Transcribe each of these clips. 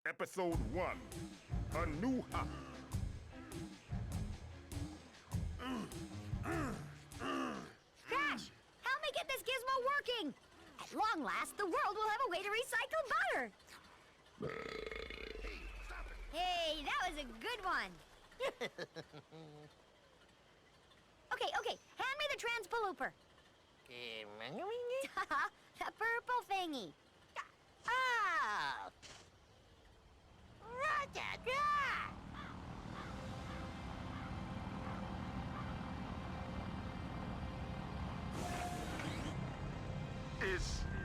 Episode 1, A New Hop. Crash! Help me get this gizmo working! At long last, the world will have a way to recycle butter! Hey, that was a good one! Okay, hand me the transpalooper. The purple thingy. Oh!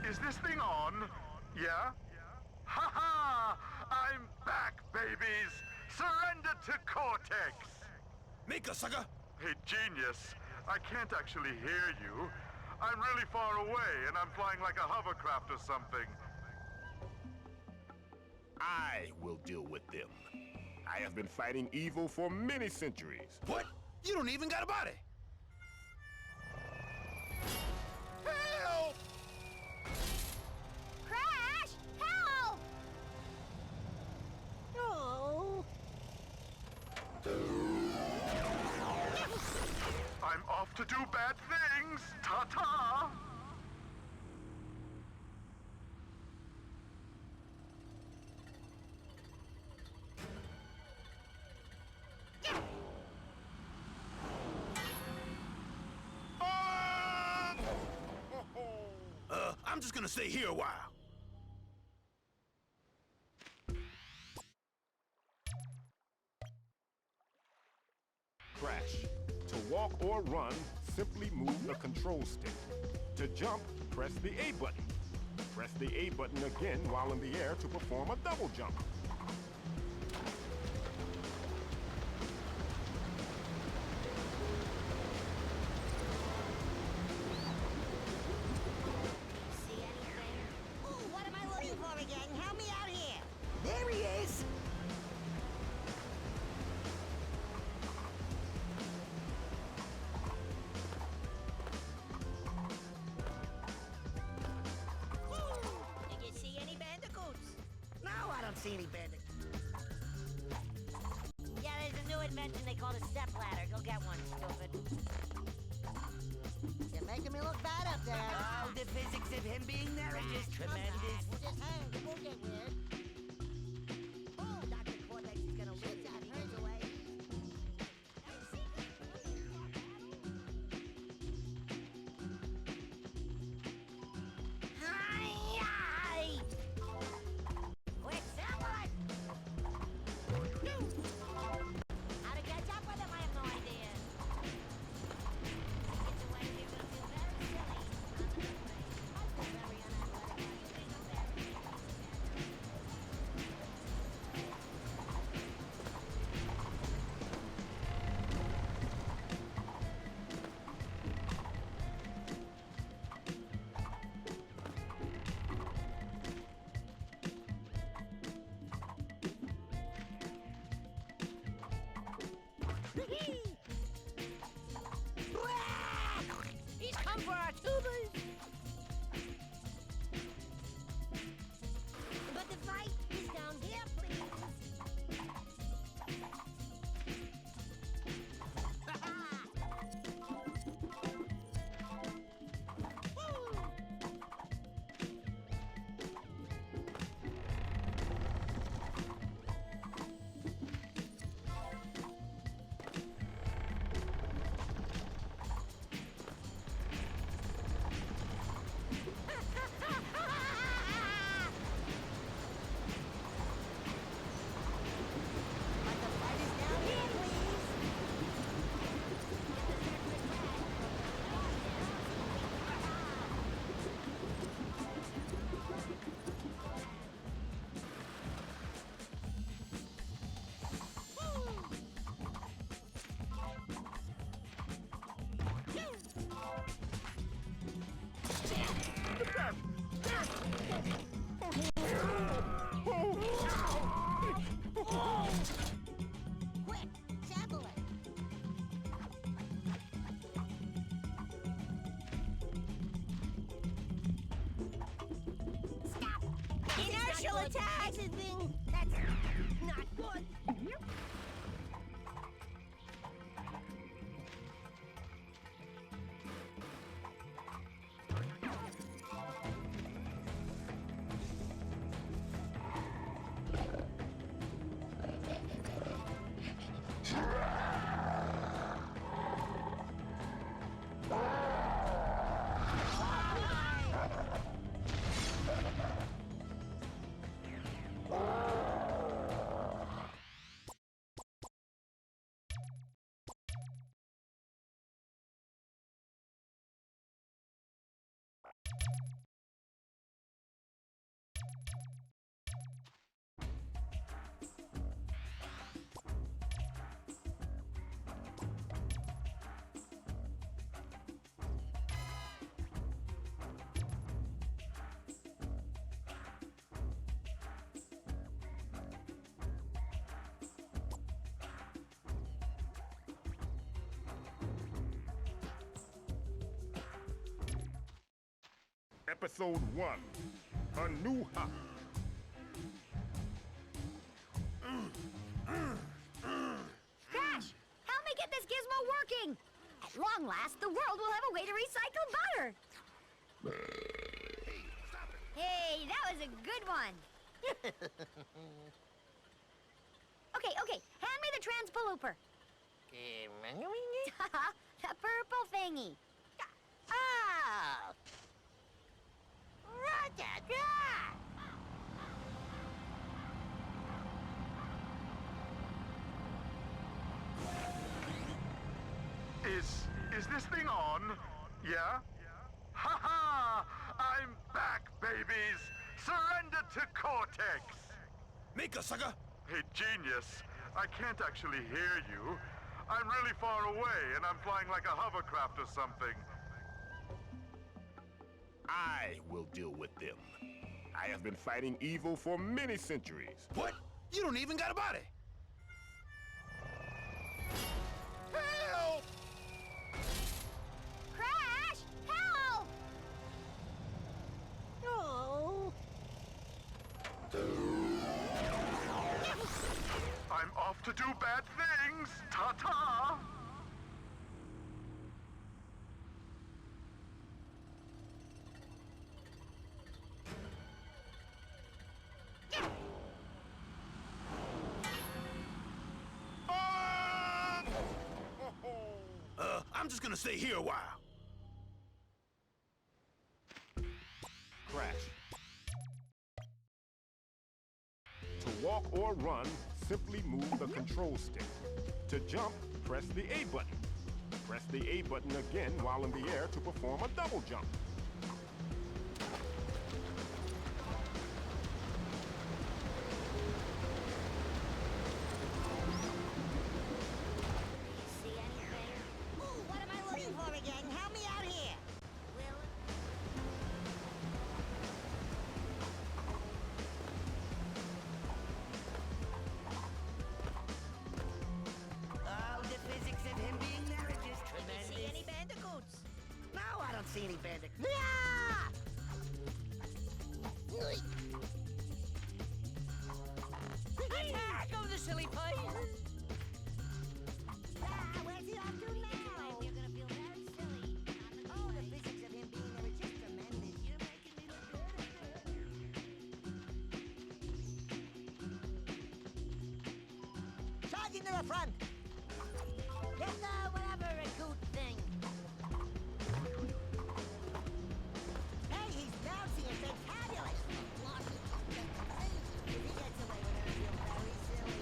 Is this thing on? Yeah? Ha ha! I'm back, babies! Surrender to Cortex! Mika, sucker! Hey, genius, I can't actually hear you. I'm really far away, and I'm flying like a hovercraft or something. I will deal with them. I have been fighting evil for many centuries. What? You don't even got a body! Help! Crash! Help! Oh! I'm off to do bad things! Ta-ta! I'm just gonna stay here a while. Crash. To walk or run, simply move the control stick. To jump, press the A button. Press the A button again while in the air to perform a double jump. See anything? Ooh, what am I looking for again? Help me out here! There he is! Did you see any bandicoots? No, I don't see any bandicoots. Yeah, there's a new invention they call a step ladder. Go get one, stupid. You're making me look bad up there. Oh, the physics of him being there are just tremendous. We'll just hang. It won't get weird. Oh, Dr. Cortex is gonna lift out his away. Hi-yi! Quicksilver! How to catch up with him, I have no idea. He gets away, you're gonna feel very silly. Very He's come for our tubers! But the fight is down here, please. But the fight is down here, please. Quick, sample it. Inertial attack! That's the thing. That's not good. Episode 1, A New Hop. Crash! Help me get this gizmo working! At long last, the world will have a way to recycle butter! Hey, that was a good one! Okay, hand me the transpalooper. The purple thingy. Oh! Roger! Is this thing on? Yeah? Ha ha! I'm back, babies! Surrender to Cortex! Make a sucker! Hey, genius, I can't actually hear you. I'm really far away, and I'm flying like a hovercraft or something. I will deal with them. I have been fighting evil for many centuries. What? You don't even got a body! Help! Crash! Help! Oh! I'm off to do bad things! Ta-ta! I'm just gonna stay here a while. Crash. To walk or run, simply move the control stick. To jump, press the A button. Press the A button again while in the air to perform a double jump. See anything? Ooh, what am I looking for again? Help me out here! Will Oh, the physics of him being there is just you tremendous. see any bandicoots? No, I don't see any bandits. Yeah! Attack of the silly pie! Ah, where's he off to now? You're gonna feel very silly. Oh, the physics of him being there is just tremendous. You're making me look good. Charging to the front! Get the whatever recruit thing. Hey, he's bouncing and fantabulous. If he gets away with it, I feel very silly.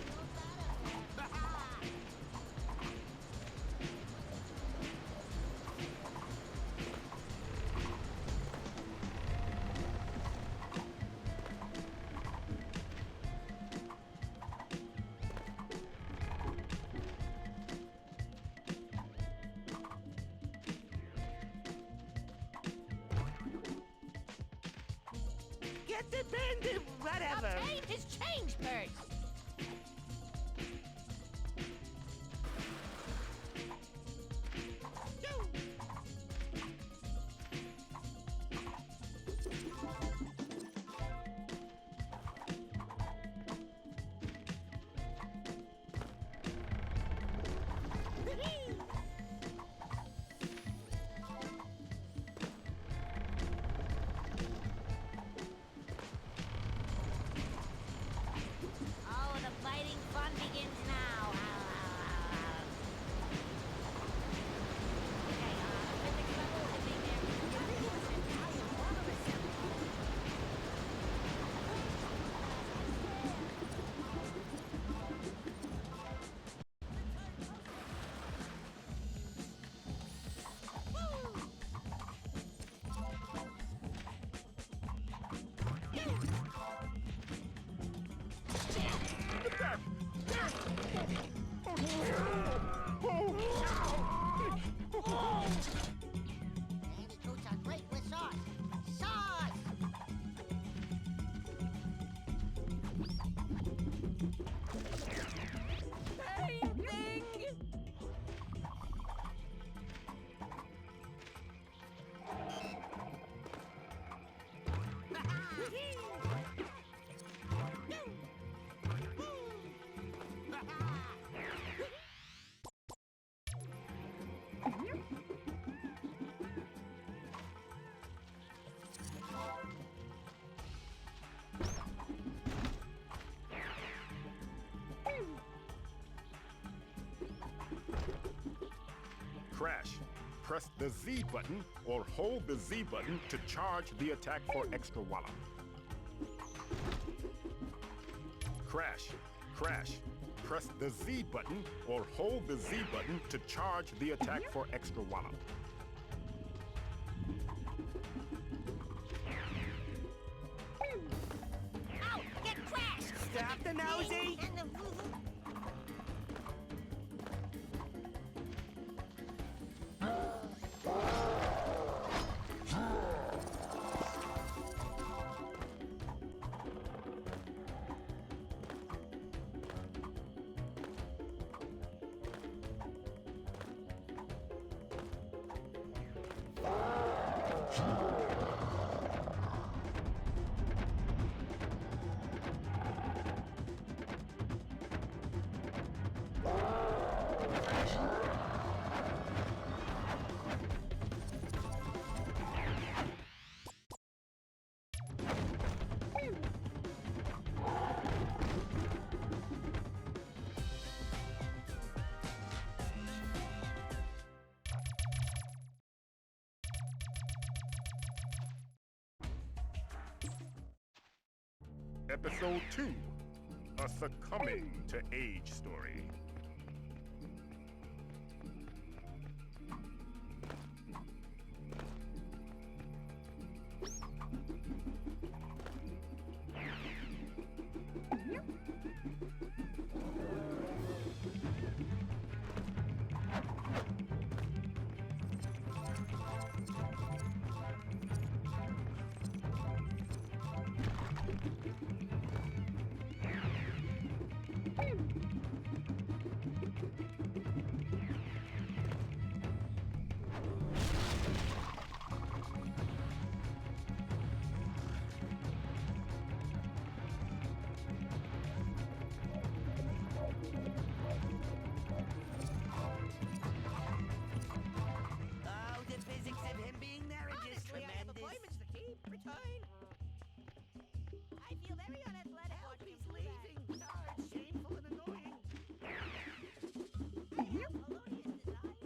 Get the bandit, whatever. Obtain his change purse. Crash. Press the Z button or hold the Z button to charge the attack for extra wallop. Crash. Crash. Press the Z button or hold the Z button to charge the attack for extra wallop. Ow! Get crashed! Stop the nosy! Episode 2, a succumbing to age story. Oh, the physics of him being there are just Honestly, I have tremendous. appointments to keep. Return. I feel very unathletic Help, watching he's him do that. leaving. Oh, it's shameful and annoying. I have melodious desire.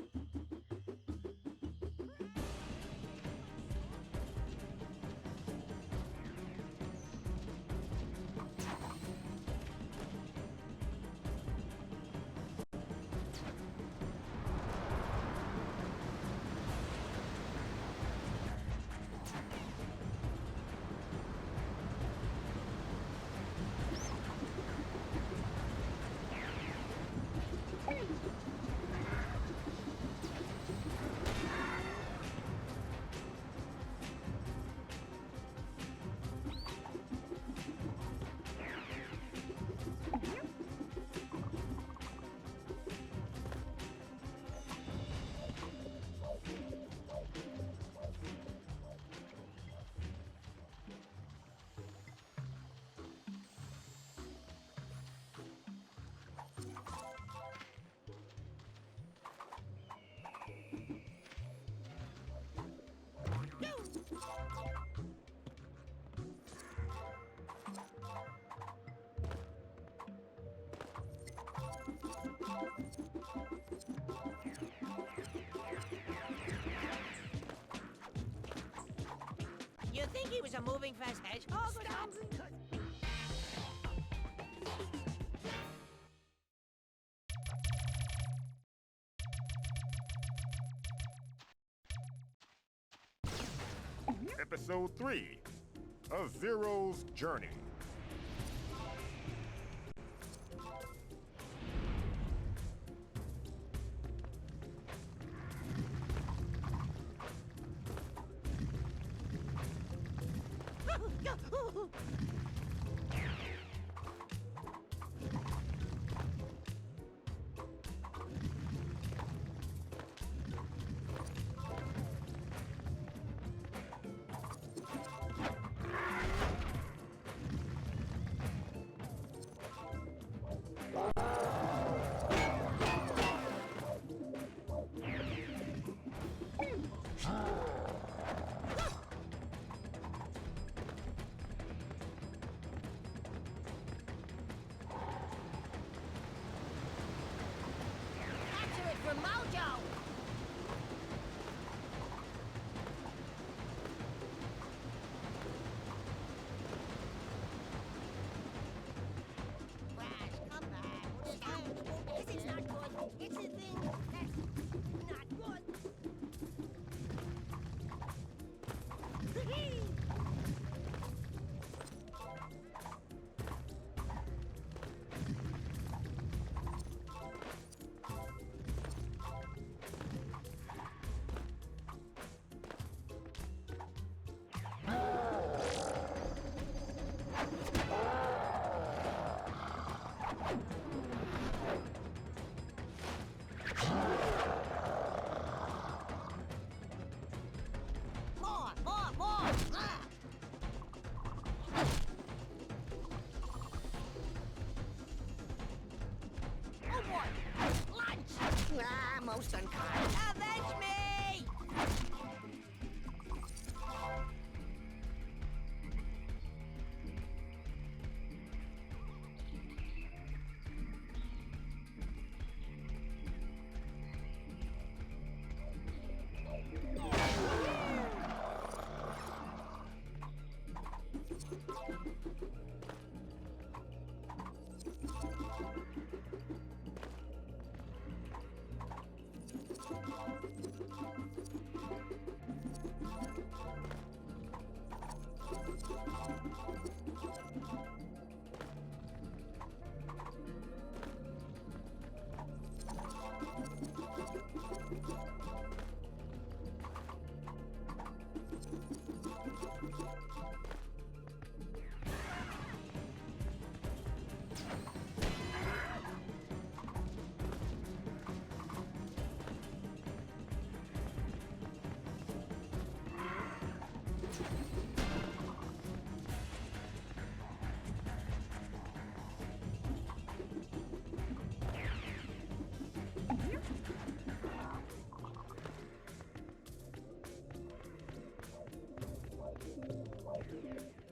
You think he was a moving fast hedgehog? Stop! Episode 3, A Zero's Journey. for mojo! Crash, come back. This is not good. It's a thing that's not good. More! Ah! Oh boy! Lunch! Ah, most unkind. Avenge me!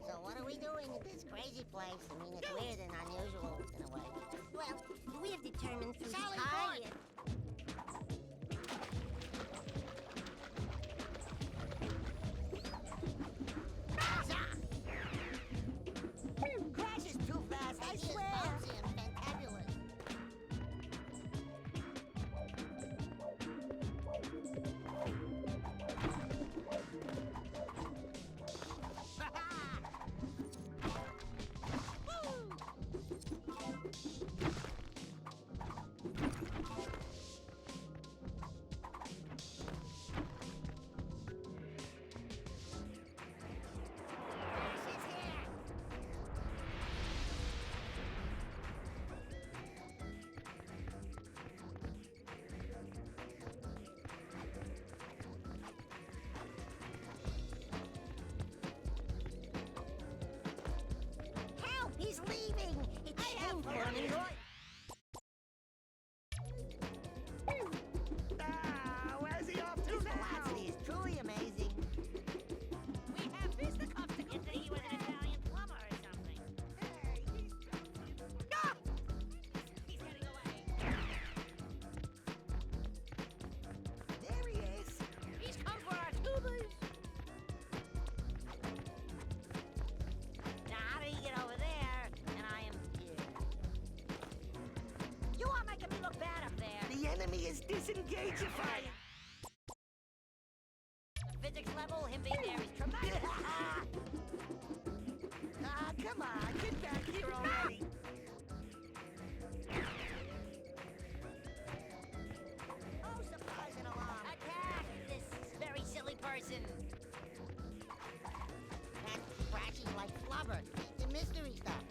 So what are we doing at this crazy place? I mean, it's weird and unusual in a way. Well, we have determined through science. Crash is too fast, I swear. Bouncy and fantabulous. He's leaving! It's shameful and annoying! Where's he off to His now? velocity is truly amazing. We have fisticuffs to get to you with an Italian plumber or something. Hey, Ah! He's getting away. there he is. He's come for our tubers. Now, how did he get over there? And I am here. You are making me look bad up there. The enemy is disengagifying. The physics level, him being there is tremendous. Ah, come on, get back here already. Oh, surprise and alarm. Attack this very silly person. That Crash is like flubber. The mystery stuff.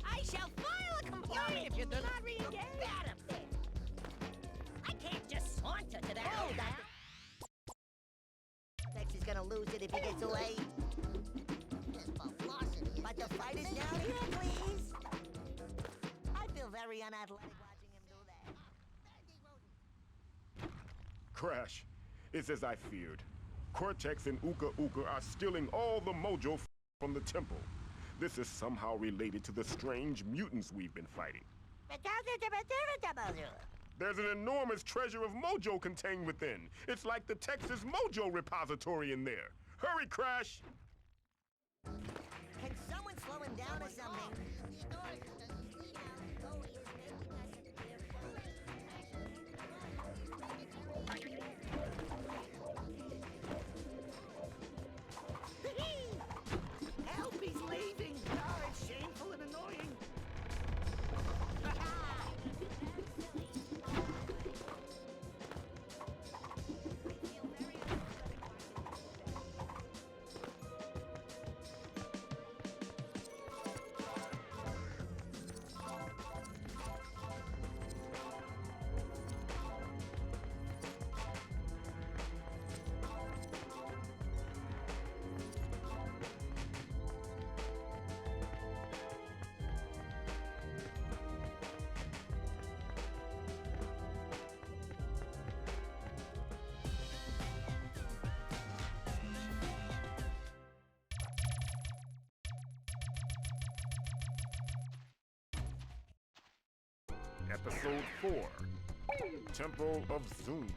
I shall file a complaint if you do not re-engage. Bad up there. I can't just saunter to that. Oh, that. Tex is gonna lose it if he gets away. His velocity. But the fight is down here, please. I feel very unathletic watching him do that. Crash, it's as I feared. Cortex and Uka Uka are stealing all the mojo from the temple. This is somehow related to the strange mutants we've been fighting. There's an enormous treasure of mojo contained within. It's like the Texas Mojo Repository in there. Hurry, Crash! Can someone slow him down or something? Help, he's leaving! God, it's shameful and annoying. Episode 4, Temple of Zoom.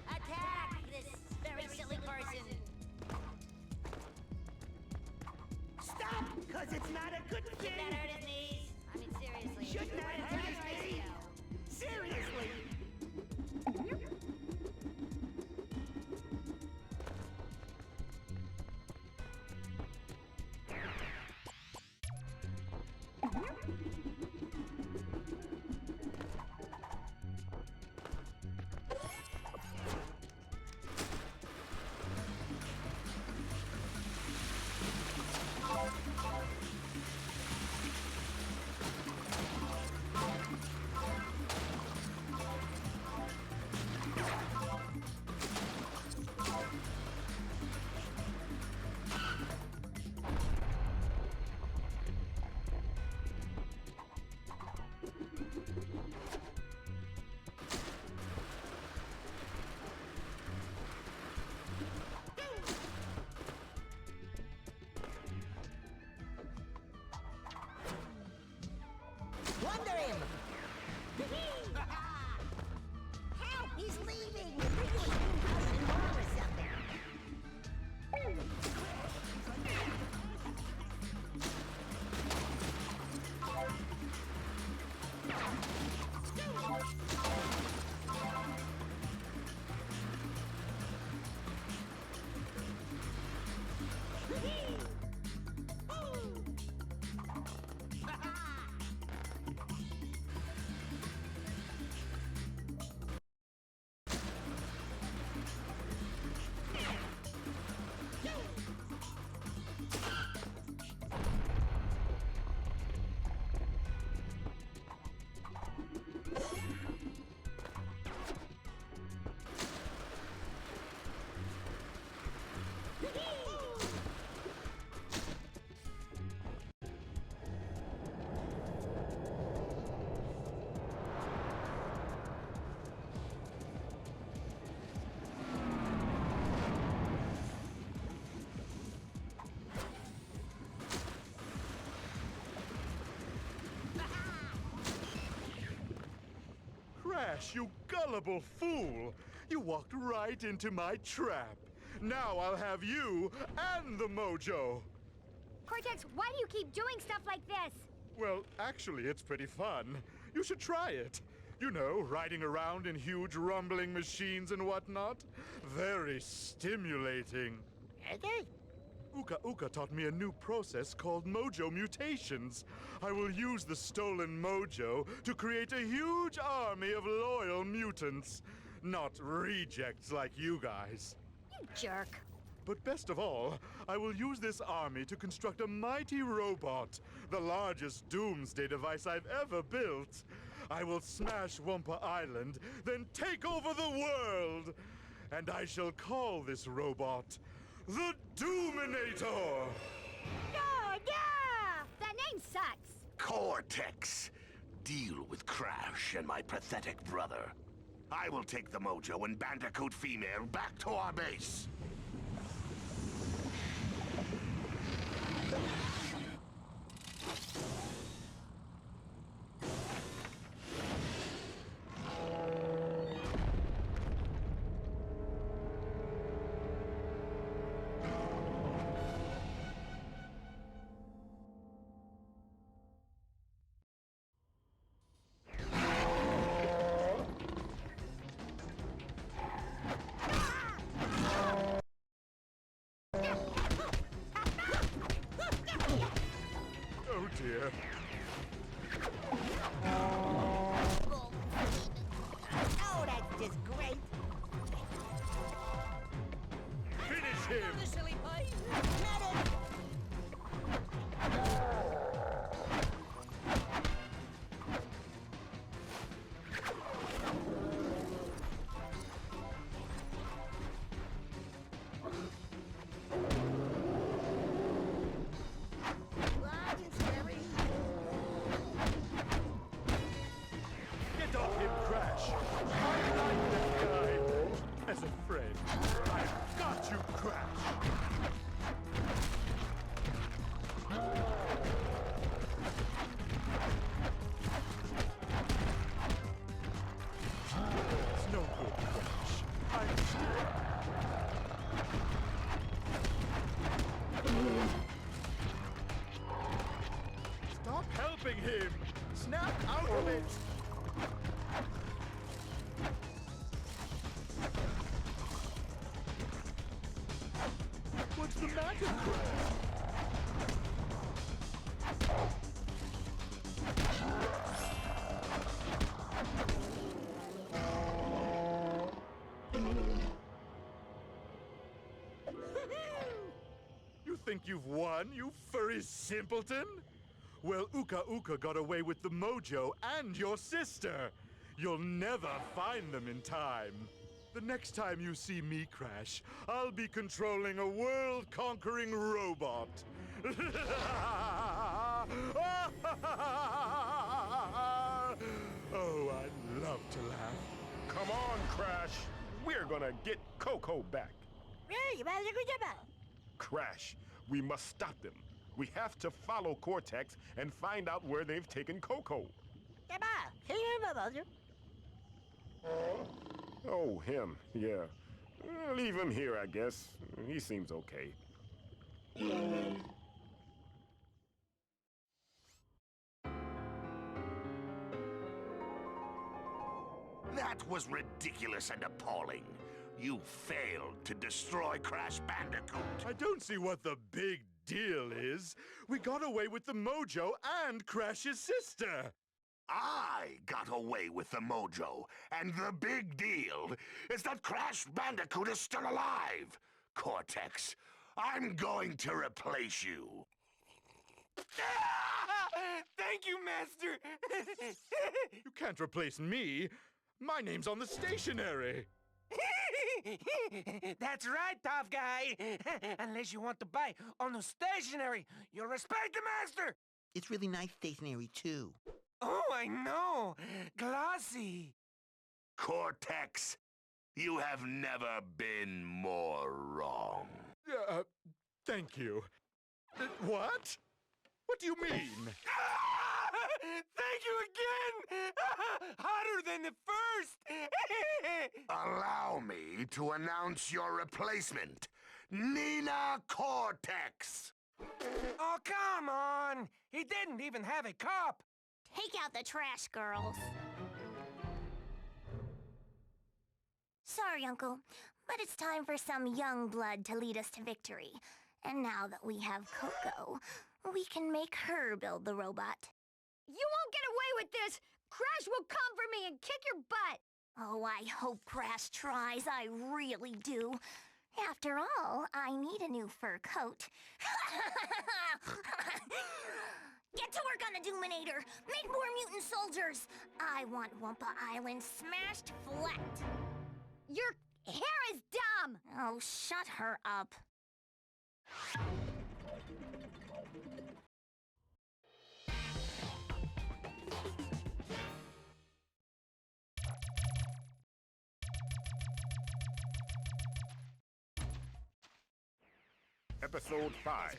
Attack this very silly person. Stop, cause it's not a good Did thing. that hurt his knees? I mean, seriously. Should not We're in hurt his terrorist knees. radio. Seriously. Crash, you gullible fool! You walked right into my trap. Now I'll have you and the mojo. Cortex, why do you keep doing stuff like this? Well, actually, it's pretty fun. You should try it. You know, riding around in huge rumbling machines and whatnot. Very stimulating. Uka Uka taught me a new process called mojo mutations. I will use the stolen mojo to create a huge army of loyal mutants. Not rejects like you guys. You jerk. But best of all, I will use this army to construct a mighty robot, the largest doomsday device I've ever built. I will smash Wumpa Island, then take over the world. And I shall call this robot the Doominator. No, no! That name sucks. Cortex, deal with Crash and my pathetic brother. I will take the mojo and Bandicoot female back to our base. Oh dear. Oh, that's just great. Finish him! Silly boy. Medic! Large and scary. Get off him, Crash! I like this guy. As a friend, I've got you, Crash! It's no good, Crash. I'm still... Stop helping him! Snap out of it! What's the matter, Crash? You think you've won, you furry simpleton? Well, Uka Uka got away with the mojo and your sister. You'll never find them in time. The next time you see me, Crash, I'll be controlling a world-conquering robot. Oh, I love to laugh. Come on, Crash. We're gonna get Coco back. Crash, we must stop them. We have to follow Cortex and find out where they've taken Coco. Oh, him, yeah. Leave him here, I guess. He seems okay. That was ridiculous and appalling. You failed to destroy Crash Bandicoot. I don't see what the big deal is. We got away with the mojo and Crash's sister. I got away with the mojo, and the big deal is that Crash Bandicoot is still alive. Cortex, I'm going to replace you. Thank you, Master. You can't replace me. My name's on the stationery. That's right, tough guy. Unless you want to buy on the stationery, you'll respect the master. It's really nice stationery, too. Oh, I know. Glossy. Cortex, you have never been more wrong. Thank you. What? What do you mean? Thank you again. hotter than the first! Allow me to announce your replacement, Nina Cortex. Oh, come on! He didn't even have a cup! Take out the trash, girls. Sorry, Uncle, but it's time for some young blood to lead us to victory. And now that we have Coco, we can make her build the robot. You won't get away with this! Crash will come for me and kick your butt! Oh, I hope Crash tries. I really do. After all, I need a new fur coat. Get to work on the Doominator! Make more mutant soldiers! I want Wumpa Island smashed flat! Your hair is dumb! Oh, shut her up. Episode 5,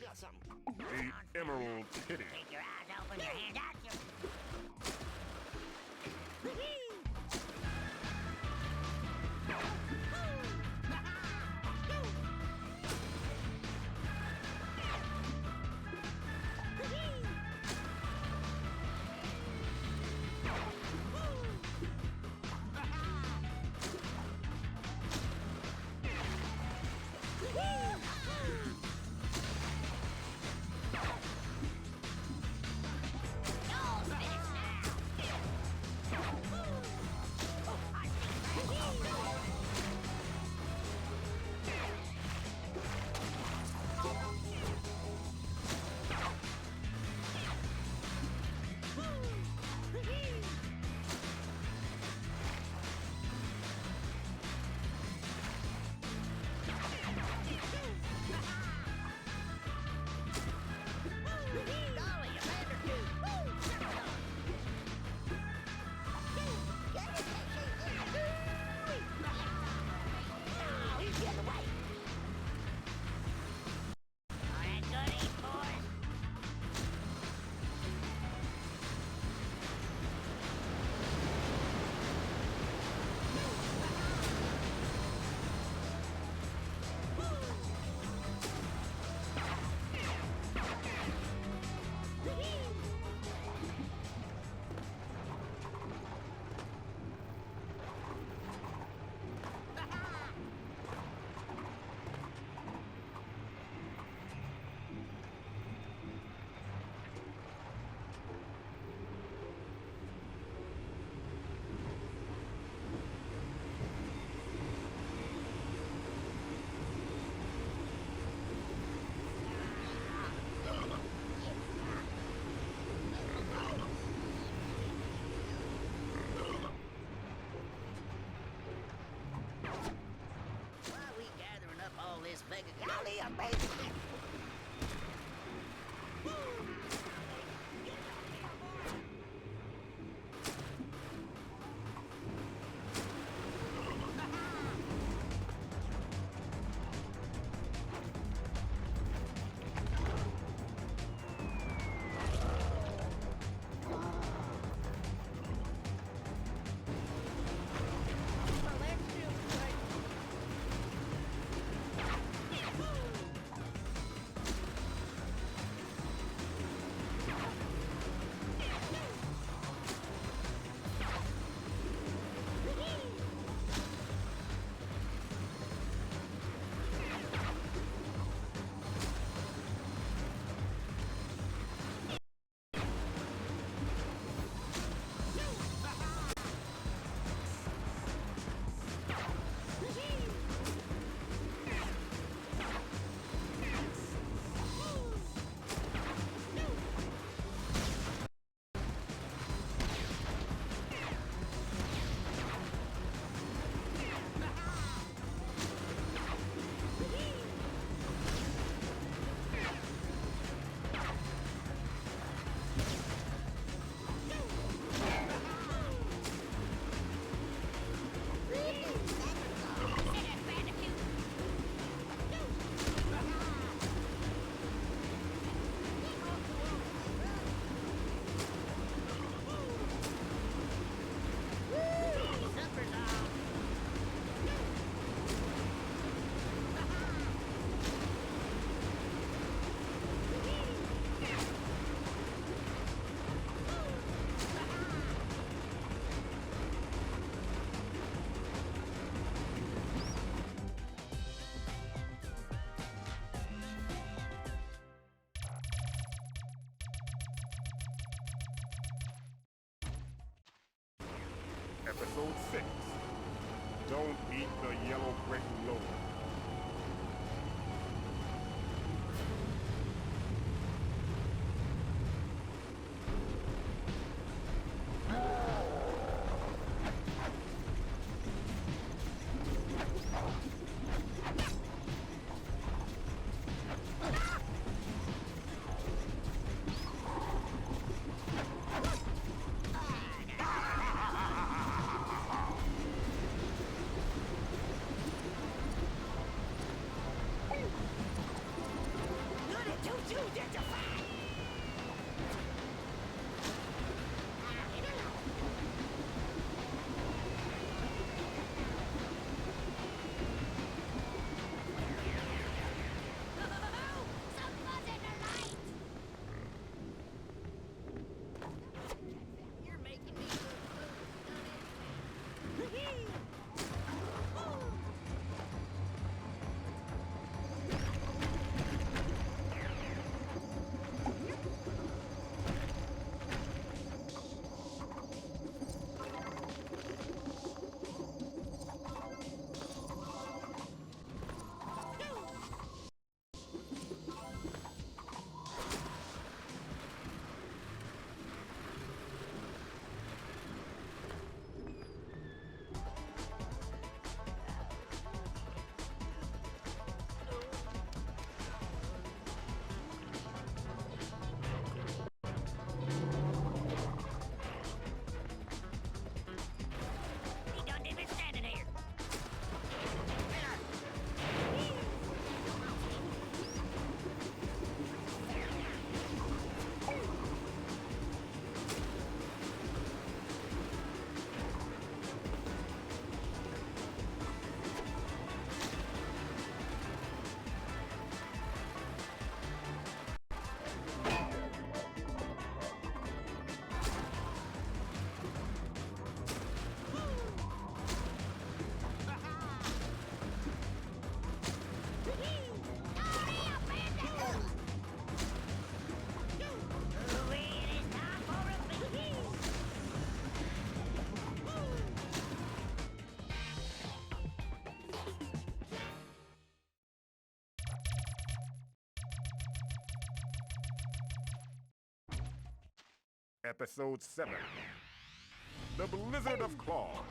The Emerald City. Keep your eyes open, your hands out, your... Golly, amazing! Episode 6. Don't eat the yellow brick road. Episode 7. The Blizzard of Claws.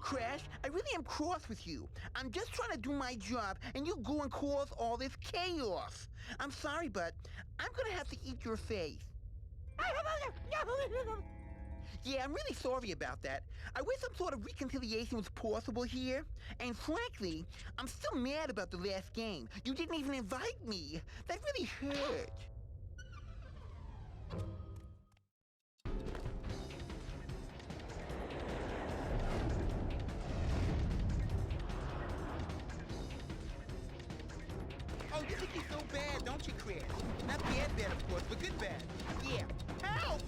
Crash, I really am cross with you. I'm just trying to do my job, and you go and cause all this chaos. I'm sorry, but I'm gonna have to eat your face. Yeah, I'm really sorry about that. I wish some sort of reconciliation was possible here. And frankly, I'm still mad about the last game. You didn't even invite me. That really hurt. Oh, you think he's so bad, don't you, Chris? Not bad, of course, but good bad. Yeah. Help!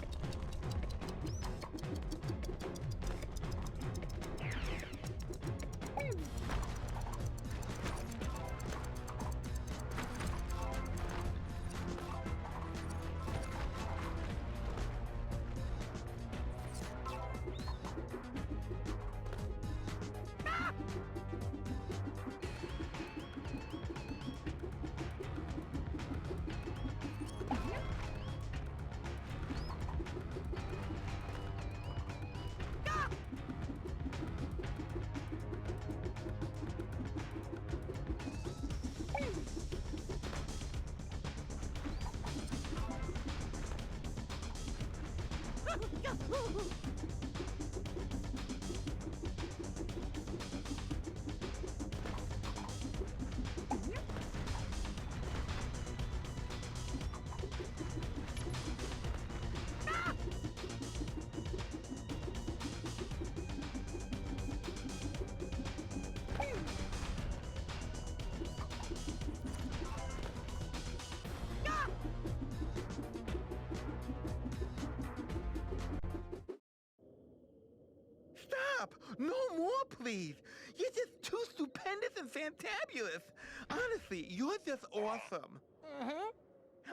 Stop! No more, please! You're just too stupendous and fantabulous! Honestly, you're just awesome. Mm-hmm.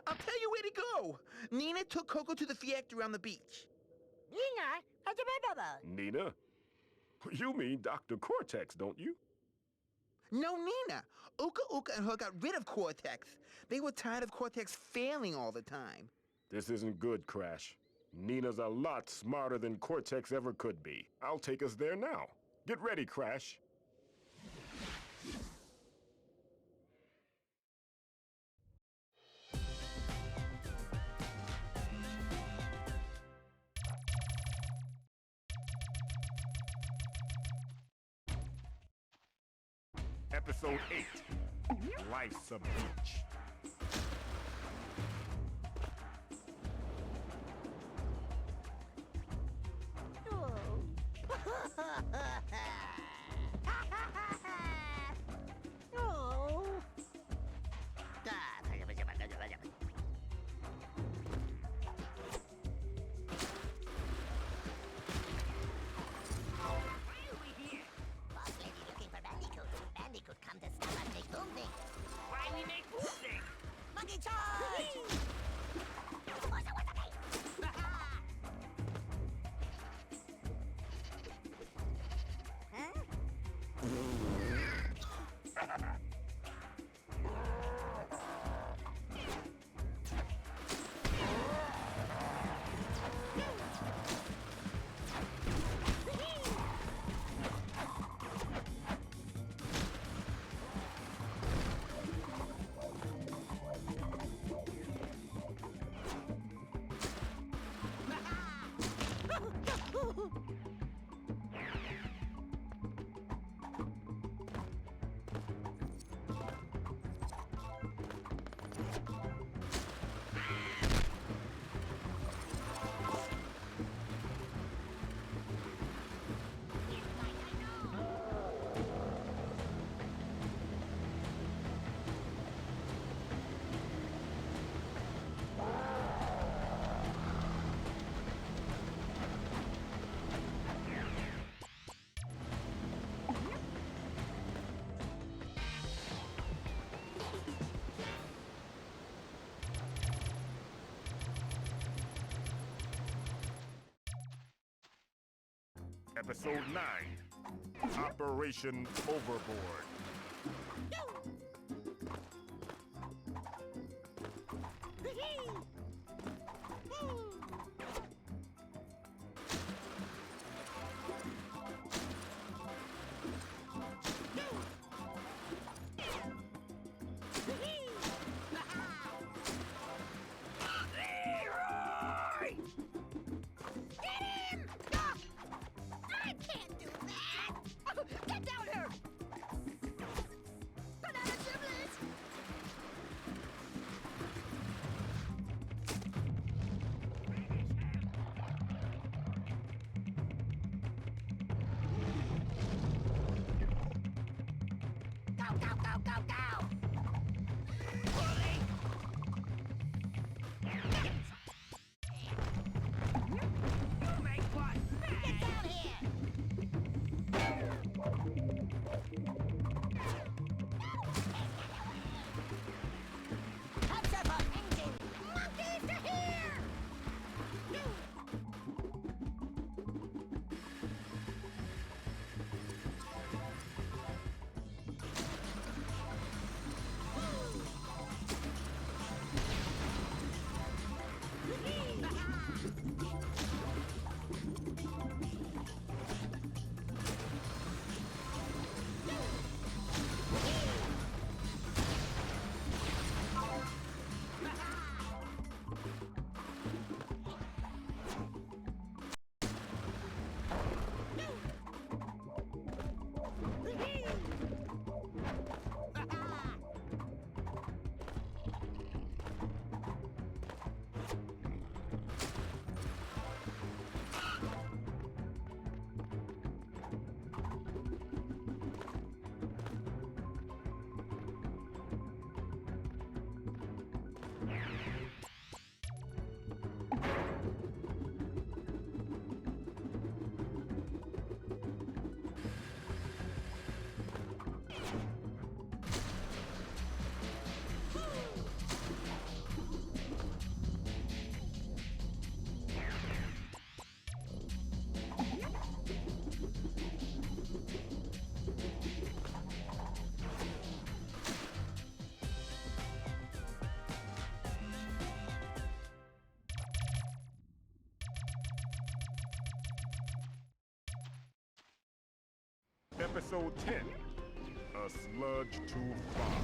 I'll tell you where to go. Nina took Coco to the theater on the beach. Nina, how's your Nina? You mean Dr. Cortex, don't you? No, Nina. Uka and her got rid of Cortex. They were tired of Cortex failing all the time. This isn't good, Crash. Nina's a lot smarter than Cortex ever could be. I'll take us there now. Get ready, Crash. Episode 8, Life's a Beach. Come to stop and make boom things. Why we make boom things? Monkey charge! Episode 9, Operation Overboard. Episode 10, A Sludge Too Far.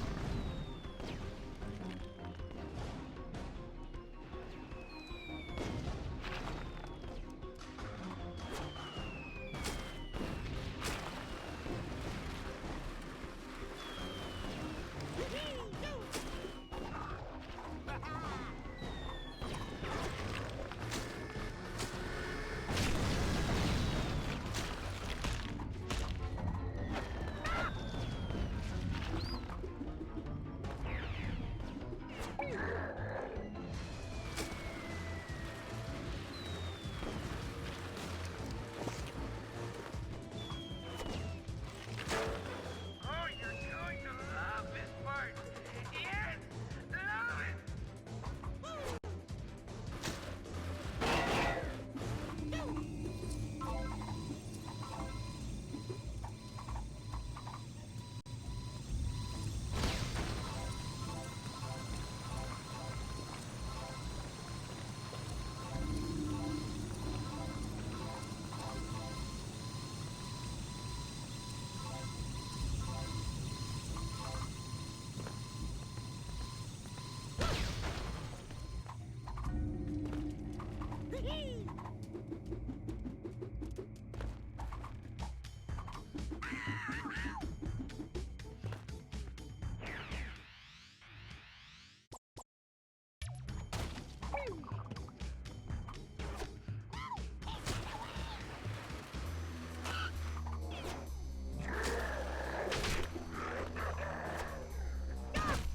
Oh, you're going to love this part. Yes, love it.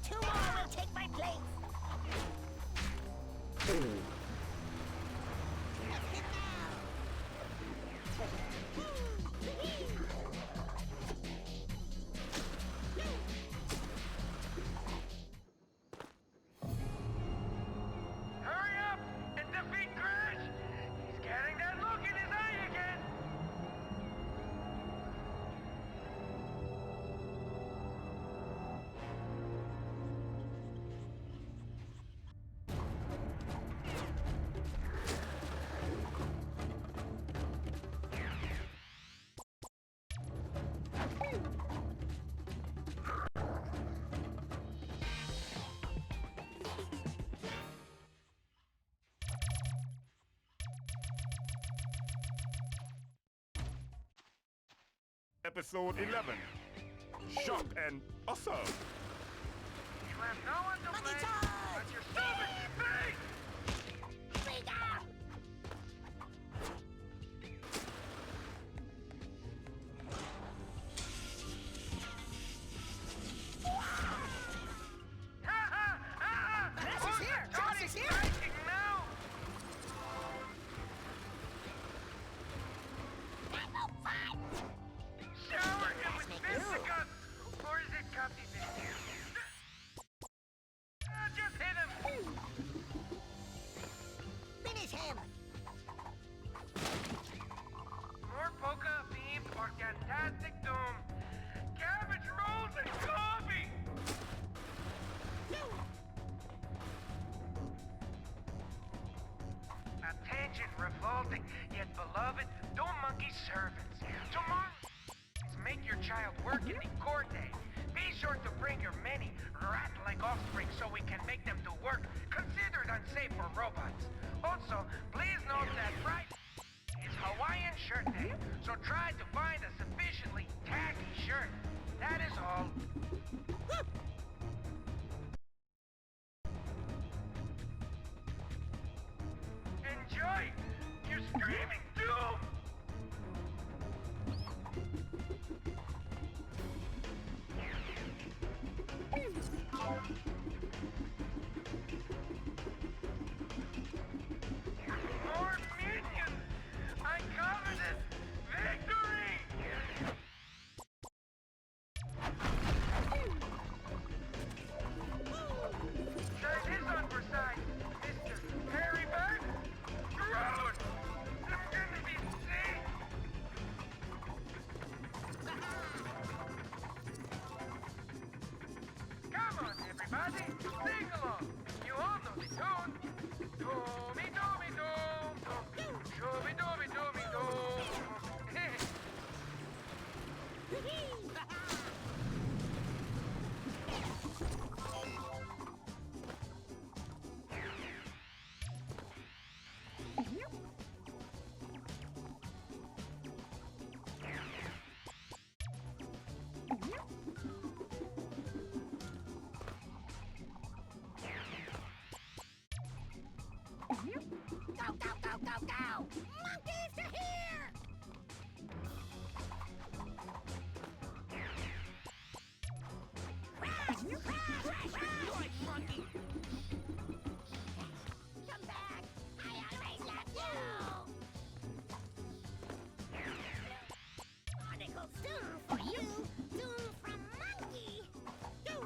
Two more will take my place. Let's hit now. Hurry up and defeat Crash. He's getting that look in his eye again. Episode 11, Shock and Awesome. You have no one to Monkey blame charge! but yourself and your face. Freak out! Crash is here! Crash is here! Now. Shower him with fisticuffs! Or is it cuffy fisticuffs? Just hit him! Finish him! More polka beam or fantastic doom. Cabbage rolls and coffee! Attention, revolting yet beloved Dome Monkey servants. Tomorrow is make your child work in the court day. Be sure to bring your many rat-like offspring so we can make them do work considered unsafe for robots. Also, please note that Friday is Hawaiian Shirt Day, so try to find a sufficiently tacky shirt. That is all. Enjoy! You screaming doom! More minions! I covered it! Victory! Try this on for size, Mr. Harryback! Groot! I'm gonna be sick! Come on, everybody! Sing along! You all know the tune! Doomy doomy doom! Doomy doomy doomy doom! Doom for you. Doom from Monkey. Doom.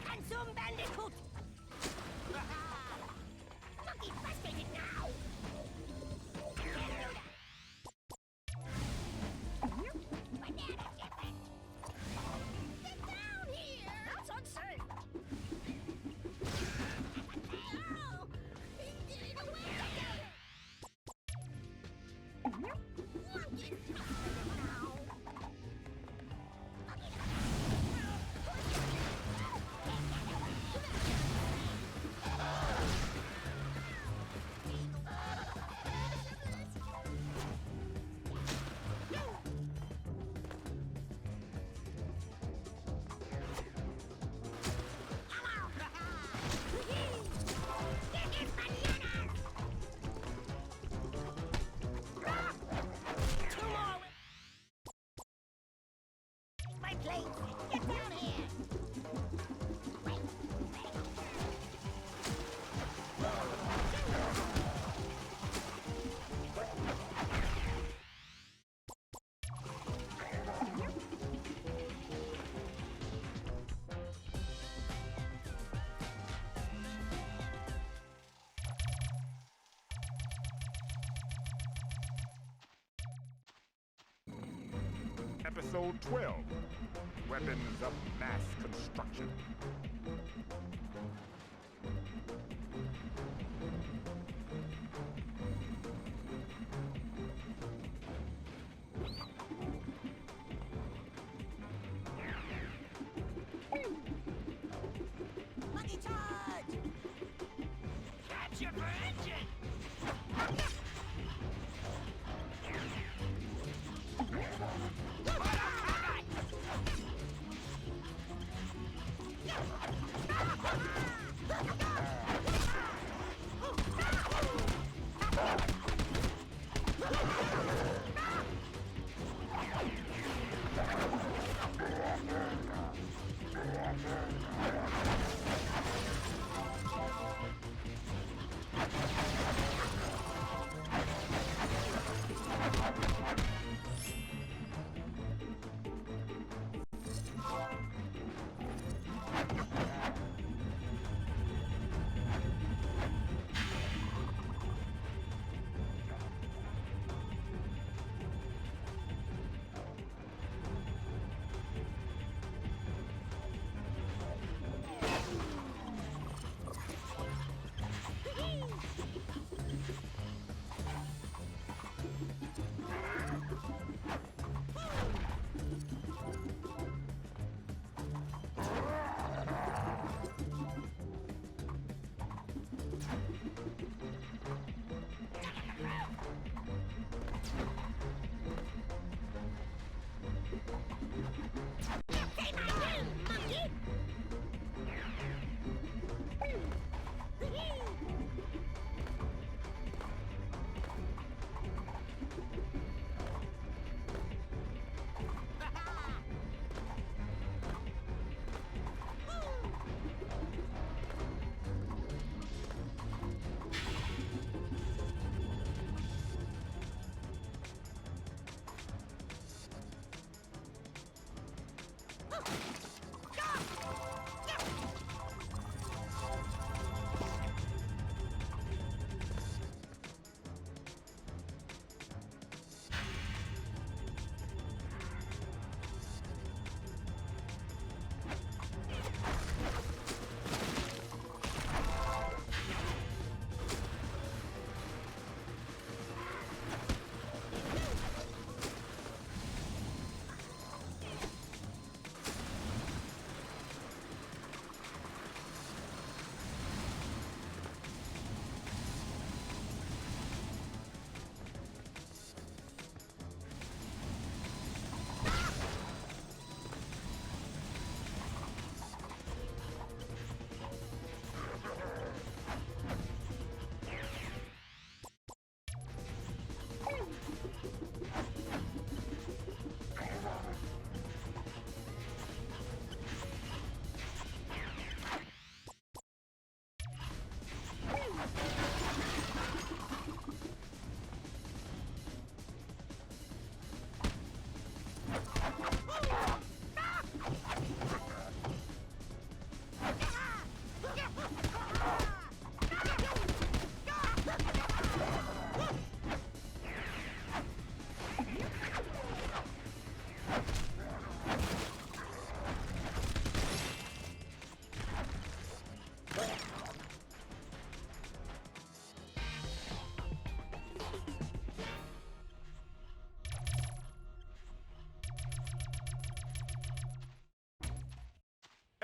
Consume Bandicoot! Monkey frustrated now! Banana chicken! Get down here! That's unsafe! Oh! He did it away! Monkey frustrated now! My plate! Get down here! Episode 12, Weapons of Mass Construction. Monkey charge! Catch your engine!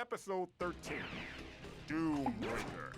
Episode 13, Doombreaker.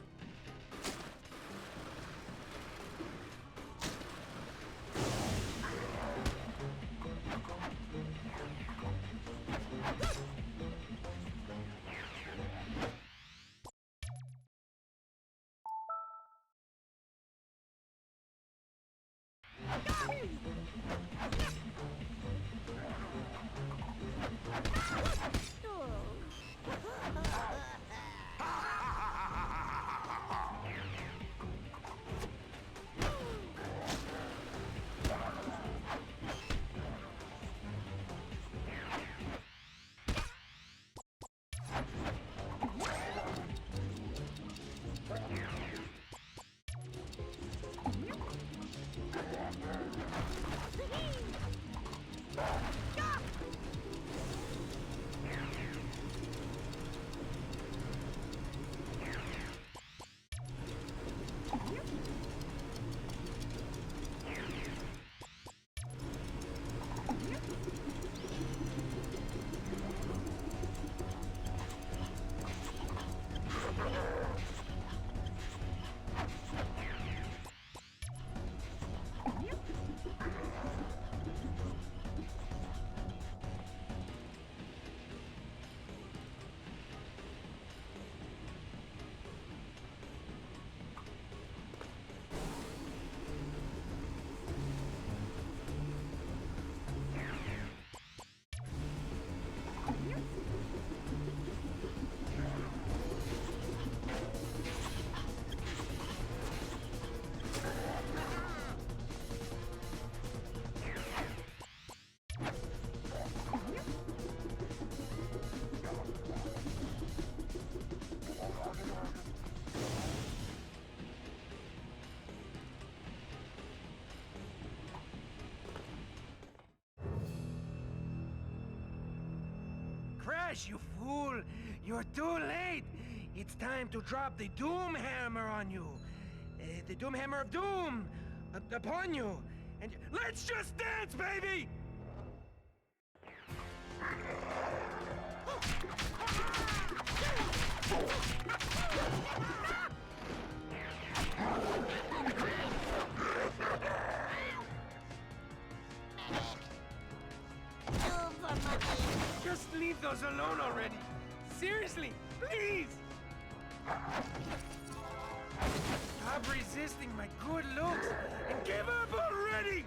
Crash, you fool! You're too late! It's time to drop the Doom Hammer on you! The Doom Hammer of Doom! Upon you! And let's just dance, baby! Just leave those alone already! Seriously, please! Stop resisting my good looks and give up already!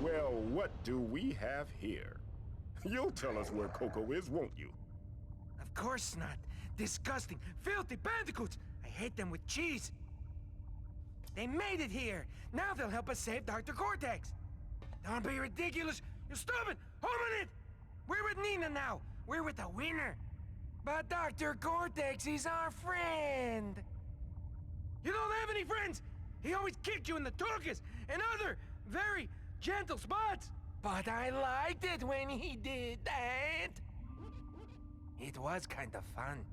Well, what do we have here? You'll tell us where Coco is, won't you? Of course not. Disgusting, filthy bandicoots! I hate them with cheese. They made it here. Now they'll help us save Dr. Cortex. Don't be ridiculous. You're stupid. Hominid! We're with Nina now. We're with the winner. But Dr. Cortex is our friend. You don't have any friends. He always kicked you in the tuchus and other very gentle spots. But I liked it when he did that. It was kind of fun.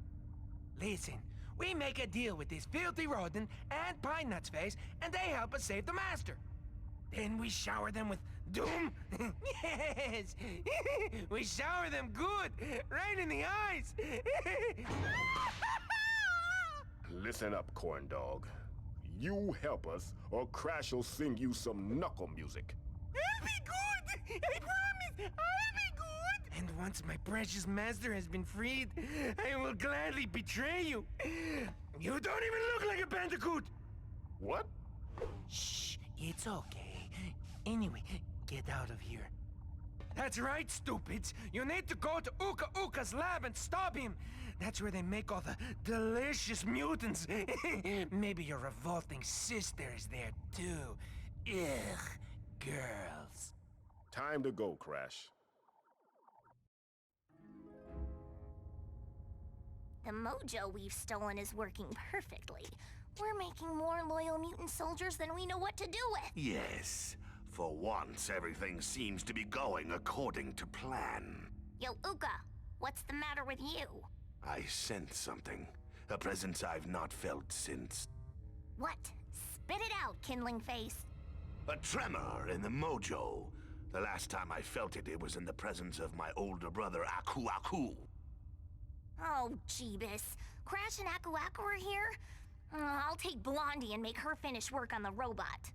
Listen, we make a deal with this filthy rodent and Pine Nut's face, and they help us save the master. Then we shower them with doom. Yes! We shower them good, right in the eyes. Listen up, corn dog. You help us, or Crash will sing you some knuckle music. I'll be good! I promise! I'll be good! And once my precious master has been freed, I will gladly betray you. You don't even look like a bandicoot! What? Shh, it's okay. Anyway, get out of here. That's right, stupids. You need to go to Uka Uka's lab and stop him. That's where they make all the delicious mutants. Maybe your revolting sister is there too. Ugh, girls. Time to go, Crash. The mojo we've stolen is working perfectly. We're making more loyal mutant soldiers than we know what to do with. Yes. For once, everything seems to be going according to plan. Yo, Uka, what's the matter with you? I sense something. A presence I've not felt since... What? Spit it out, kindling face. A tremor in the mojo. The last time I felt it, it was in the presence of my older brother, Aku Aku. Oh, Jeebus. Crash and Aku Aku are here? I'll take Blondie and make her finish work on the robot.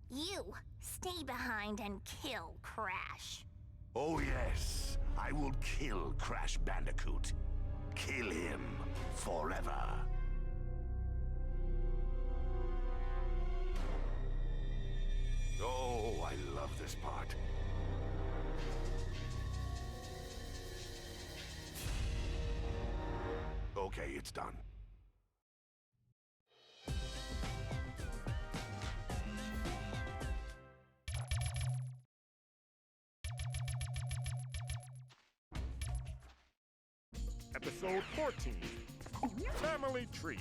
You, stay behind and kill Crash. Oh yes, I will kill Crash Bandicoot. Kill him forever. Oh, I love this part. Okay, it's done. Episode 14, Family Tree.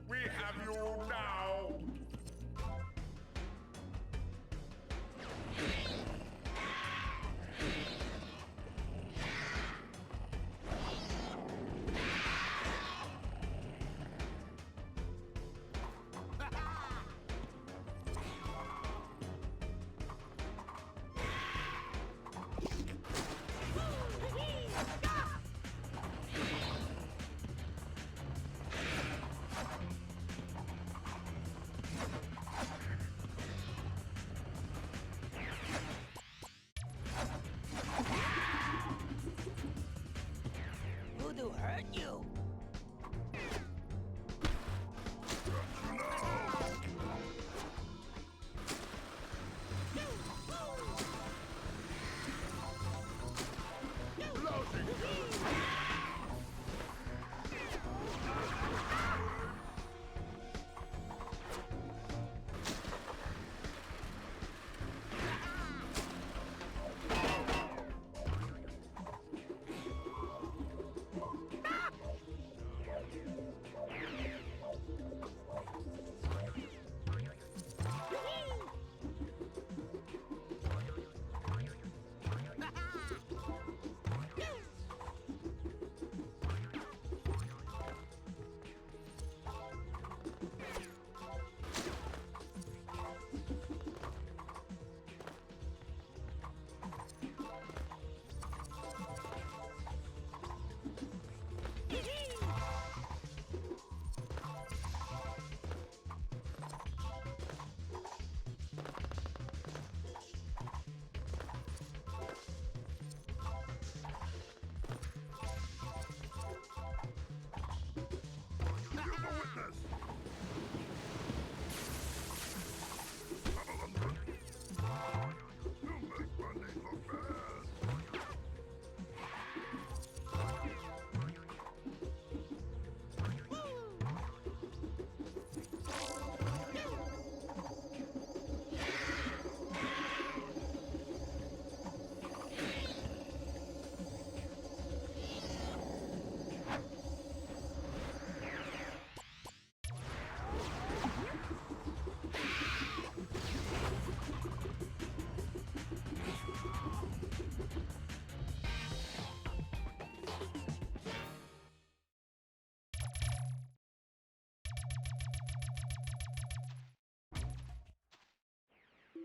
We have you now!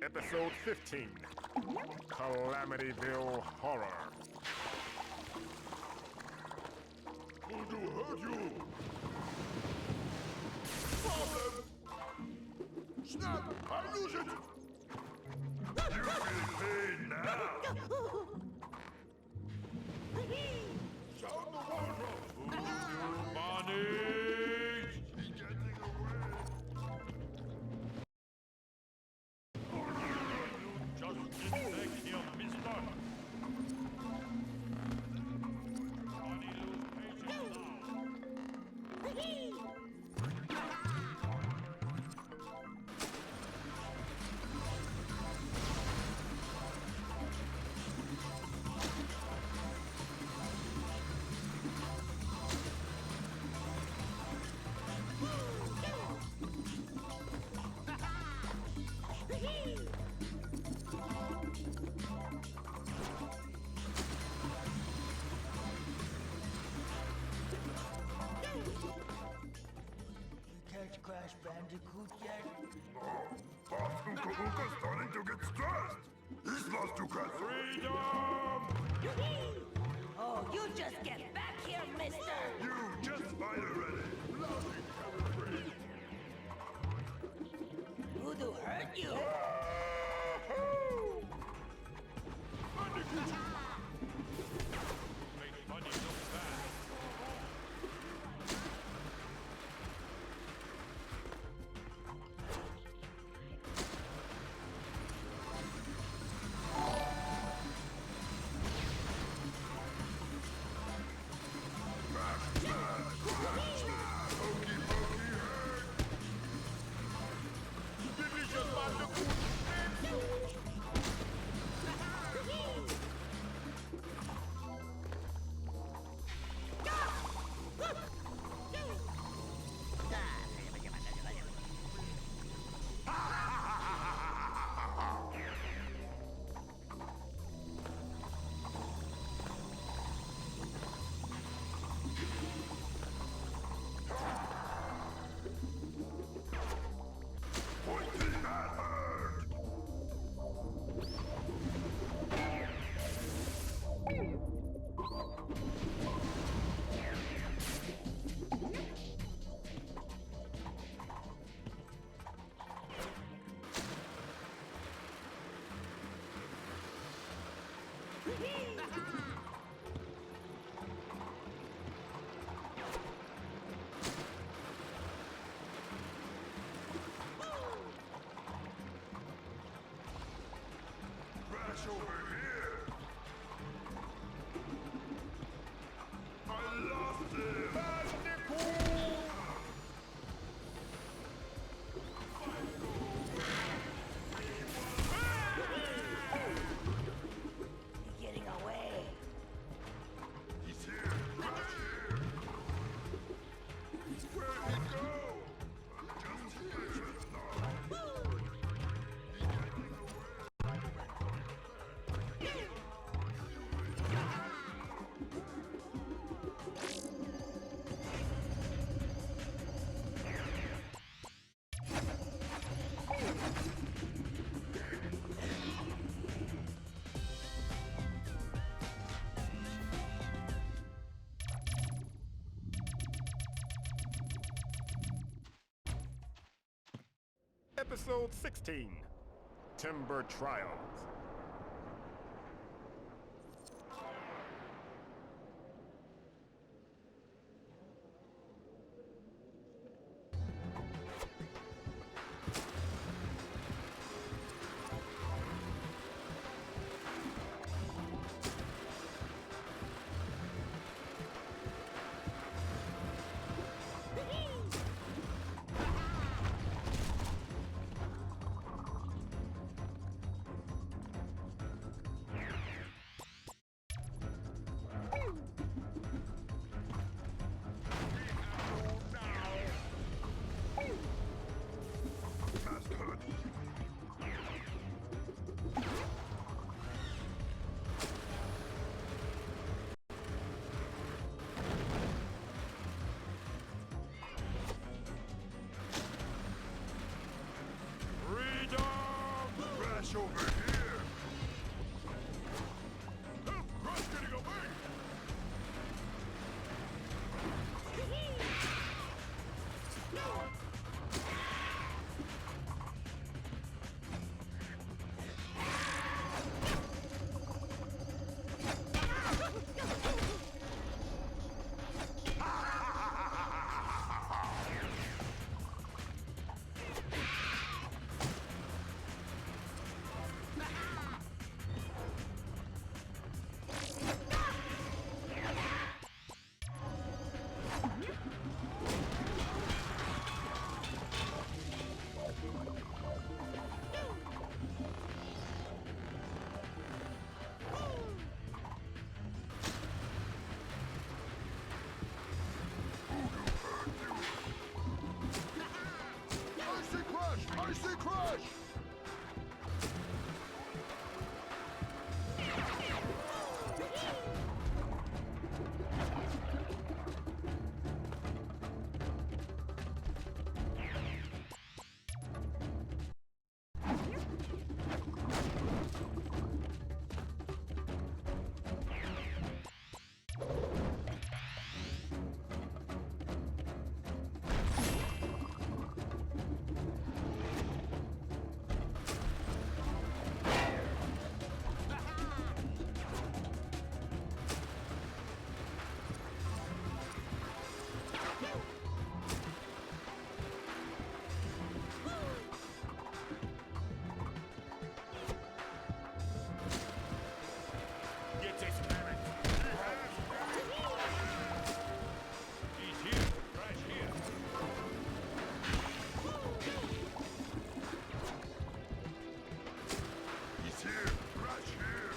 Episode 15, Calamityville Horror. Who do hurt you? Problem! Snap! I lose it! You feel pain now! Sound the water! Bonnie! He's getting away! Just get back here, mister. Bonnie, lose patience now. Catch Crash Bandicoot yet? Boss Uka Uka's starting to get stressed! He's lost to Crash. Freedom! Oh, you just get back here, mister! You just fight already! Bloody calibrate! Voodoo hurt you! Make Bunny look bad. Crash over here! I lost him! Bandicoot! You're getting away. He's here! Crash here! Where'd he go? Just here just now. He's getting away. Episode 16, Timber Trials. Crash over here! Help Crash getting away! I see Crash! Get this parrot! He's here! Crash here! He's here! Crash here!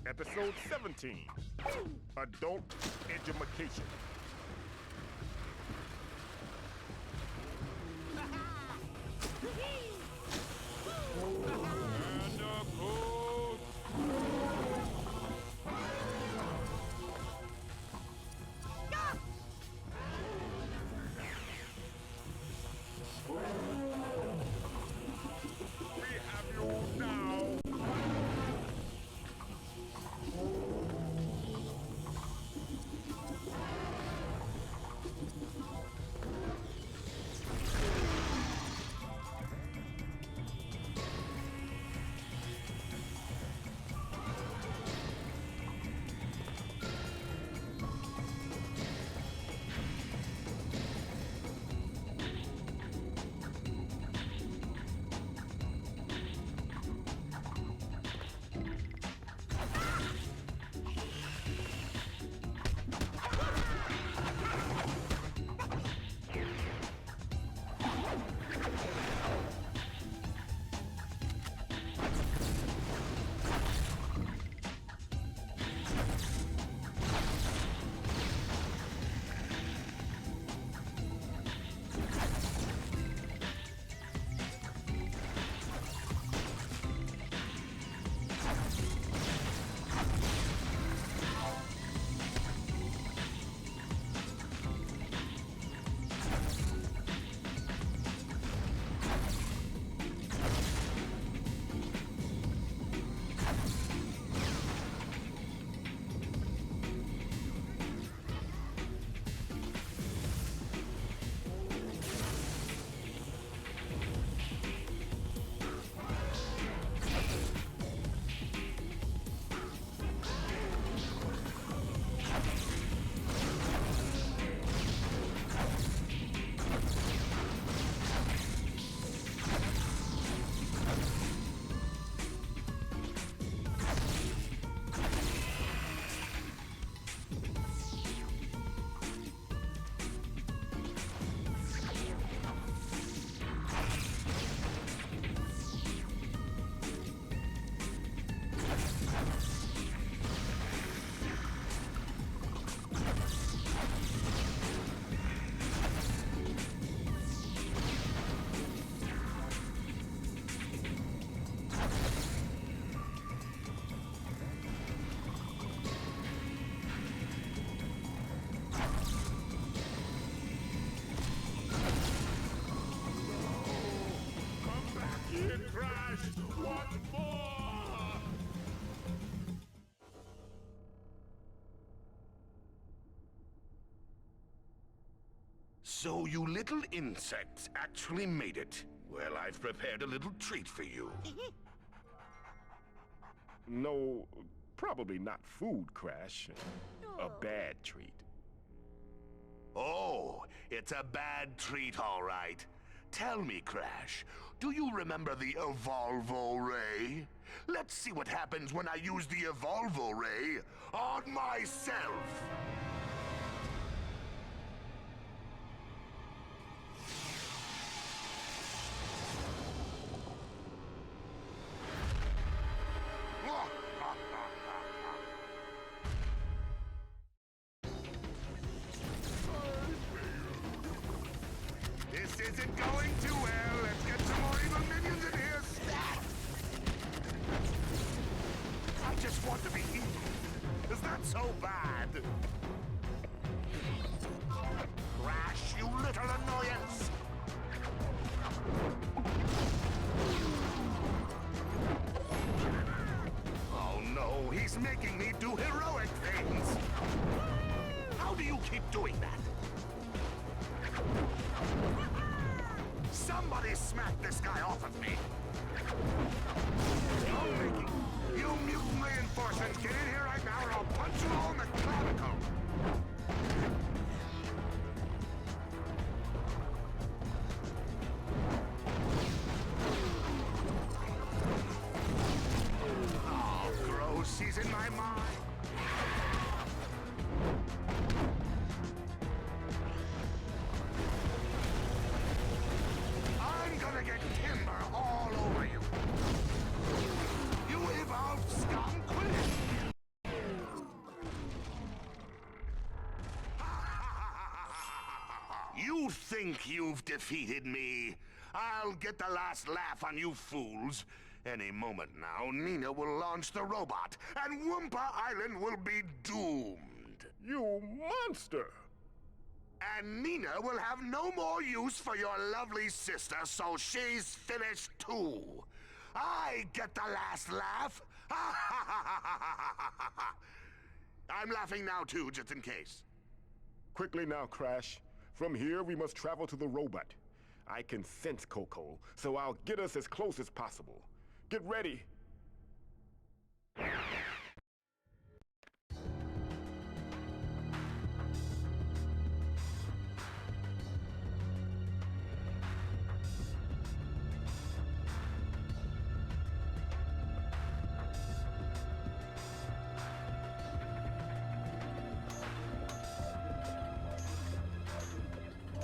Episode 17, Adult Education. We have you now! What more? So you little insects actually made it. Well, I've prepared a little treat for you. No, probably not food, Crash. A bad treat. Oh, it's a bad treat, all right. Tell me, Crash, do you remember the Evolvo Ray? Let's see what happens when I use the Evolvo Ray on myself. This isn't going too well. Let's get some more evil minions in here stat! I just want to be eaten. Is that so bad? Crash, you little annoyance! Oh no, he's making me do heroic things! How do you keep doing that? Somebody smack this guy off of me! Don't make it. You mutant reinforcements, get in here right now or I'll punch you all in the clavicle! Oh, gross, he's in my mind! I'm gonna get timber all over you! You evolved scum, quit it! You think you've defeated me? I'll get the last laugh on you fools. Any moment now, Nina will launch the robot, and Wumpa Island will be doomed. You monster! And Nina will have no more use for your lovely sister, so she's finished too. I get the last laugh. I'm laughing now too, just in case. Quickly now, Crash. From here, we must travel to the robot. I can sense Coco, so I'll get us as close as possible. Get ready.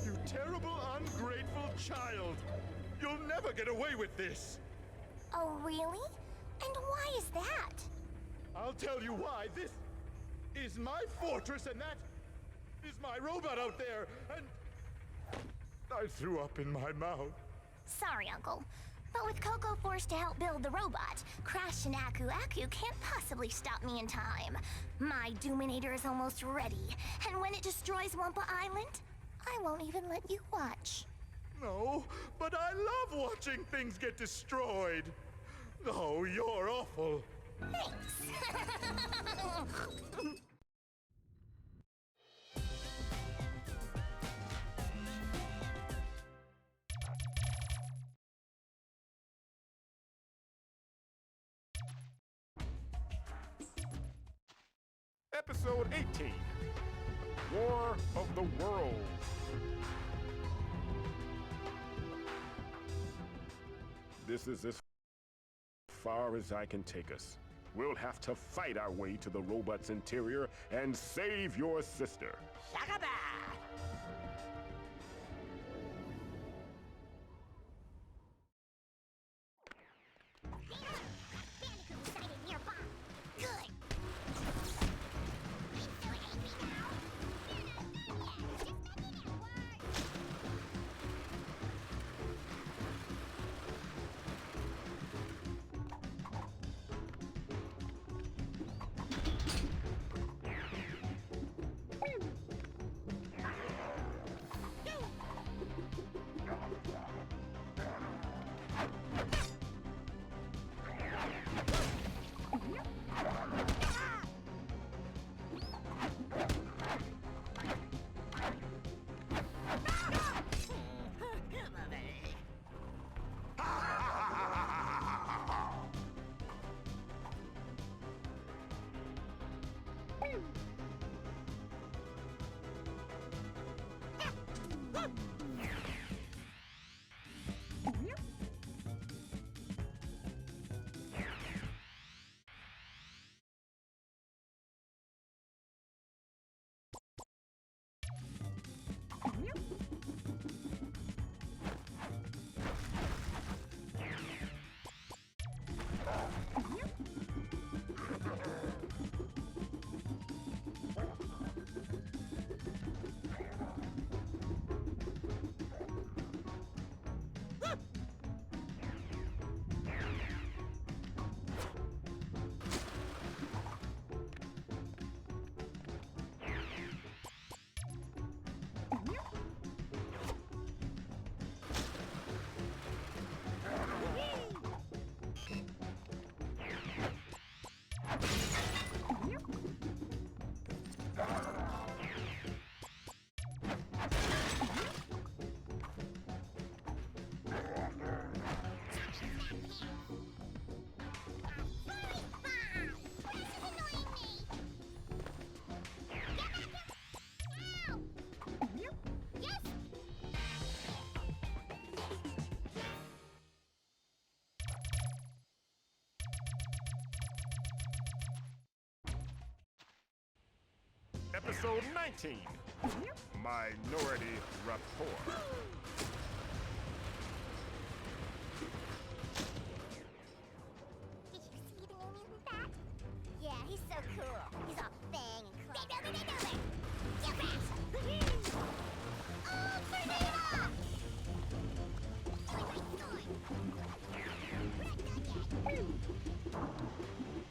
You terrible, ungrateful child! You'll never get away with this! Oh, really? And why is that? I'll tell you why. This is my fortress, and that is my robot out there, and I threw up in my mouth. Sorry, Uncle. But with Coco forced to help build the robot, Crash and Aku can't possibly stop me in time. My Doominator is almost ready, and when it destroys Wumpa Island, I won't even let you watch. No, but I love watching things get destroyed. Oh, you're awful. Thanks. Episode 18. War of the Worlds. This is as far as I can take us. We'll have to fight our way to the robot's interior and save your sister. Shakaba! Bandicoot sighted nearby. Good. Episode 19, Minority Rapport. Did you see the new mutant bat? Yeah, he's so cool. He's all fang and claw. Get over! You rat! Oh, tornado! Doing my sword.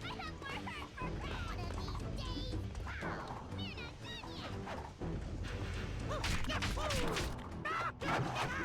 We're not done yet. I have more hurt for one of these days. Wow, we're not done yet.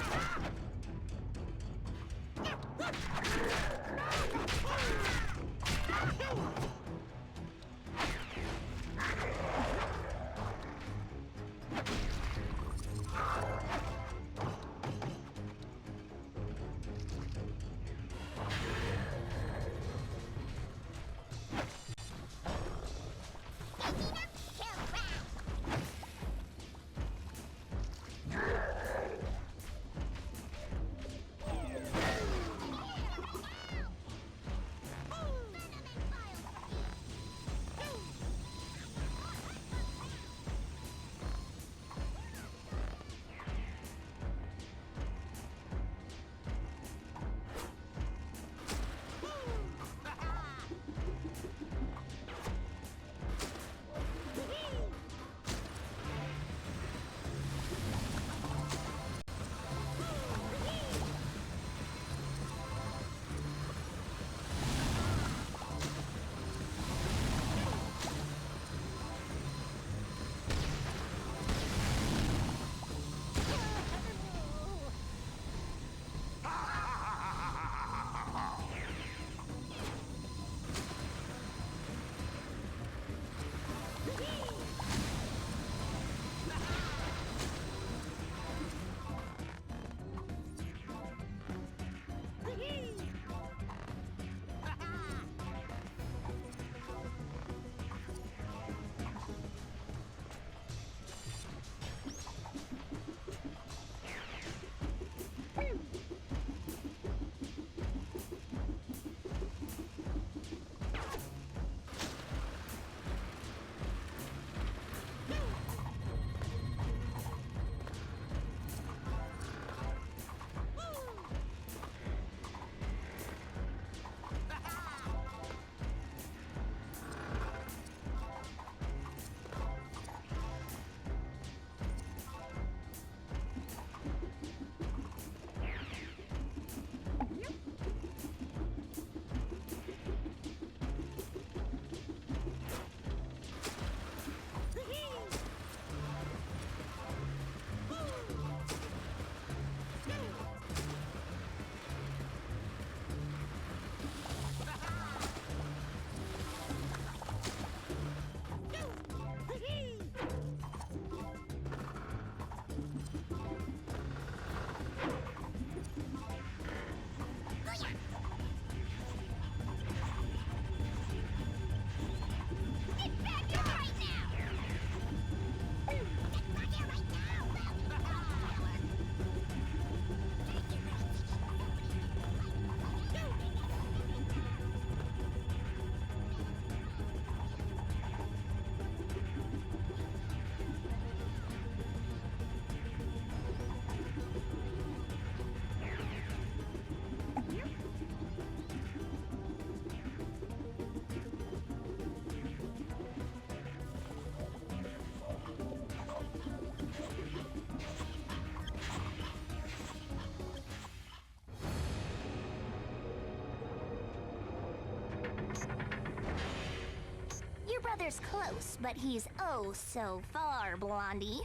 Master's close, but he's oh so far, Blondie.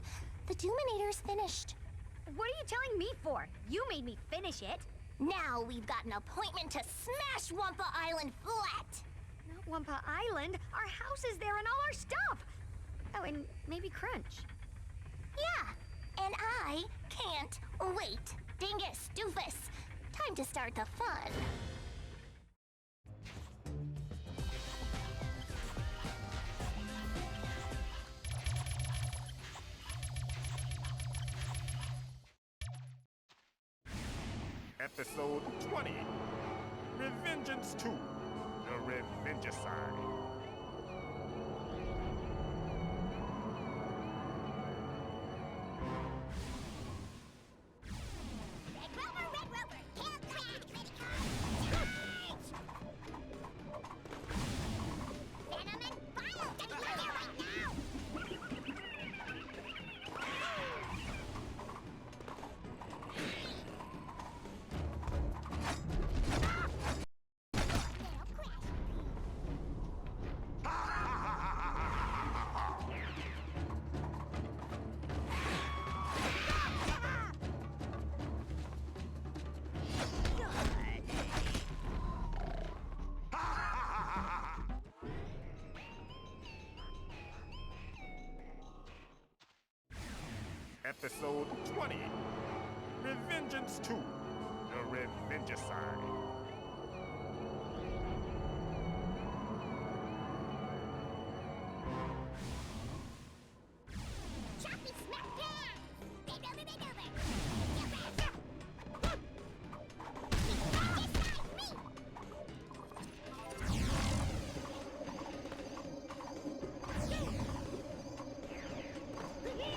The Doominator's finished. What are you telling me for? You made me finish it. Now we've got an appointment to smash Wumpa Island flat. Not Wumpa Island. Our house is there and all our stuff. Oh, and maybe Crunch. Yeah, and I can't wait. Dingus, Doofus, time to start the fun. Episode 20. Revengeance 2. The Revengicide. Red Rover, tail crack, ready charge! Venom and Bile, get in there right now! Episode 20. Revengeance 2. The Revengicide. Choppy smack down! Bend over, bend over! Me! Come back here, little piggy!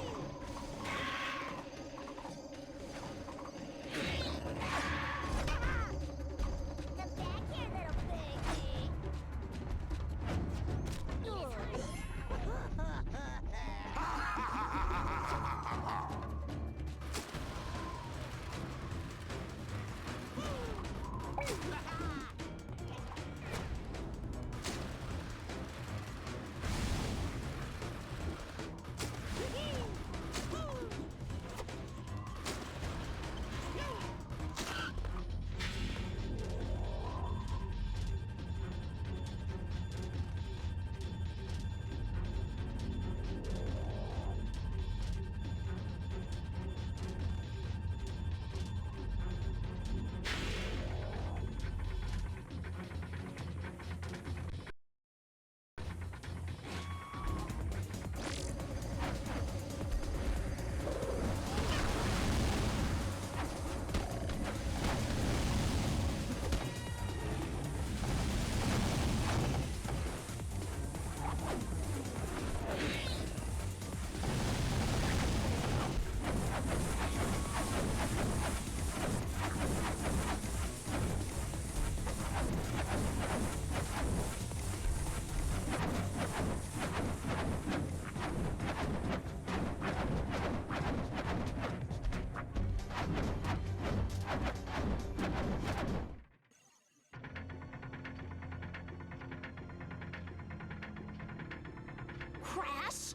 Crash!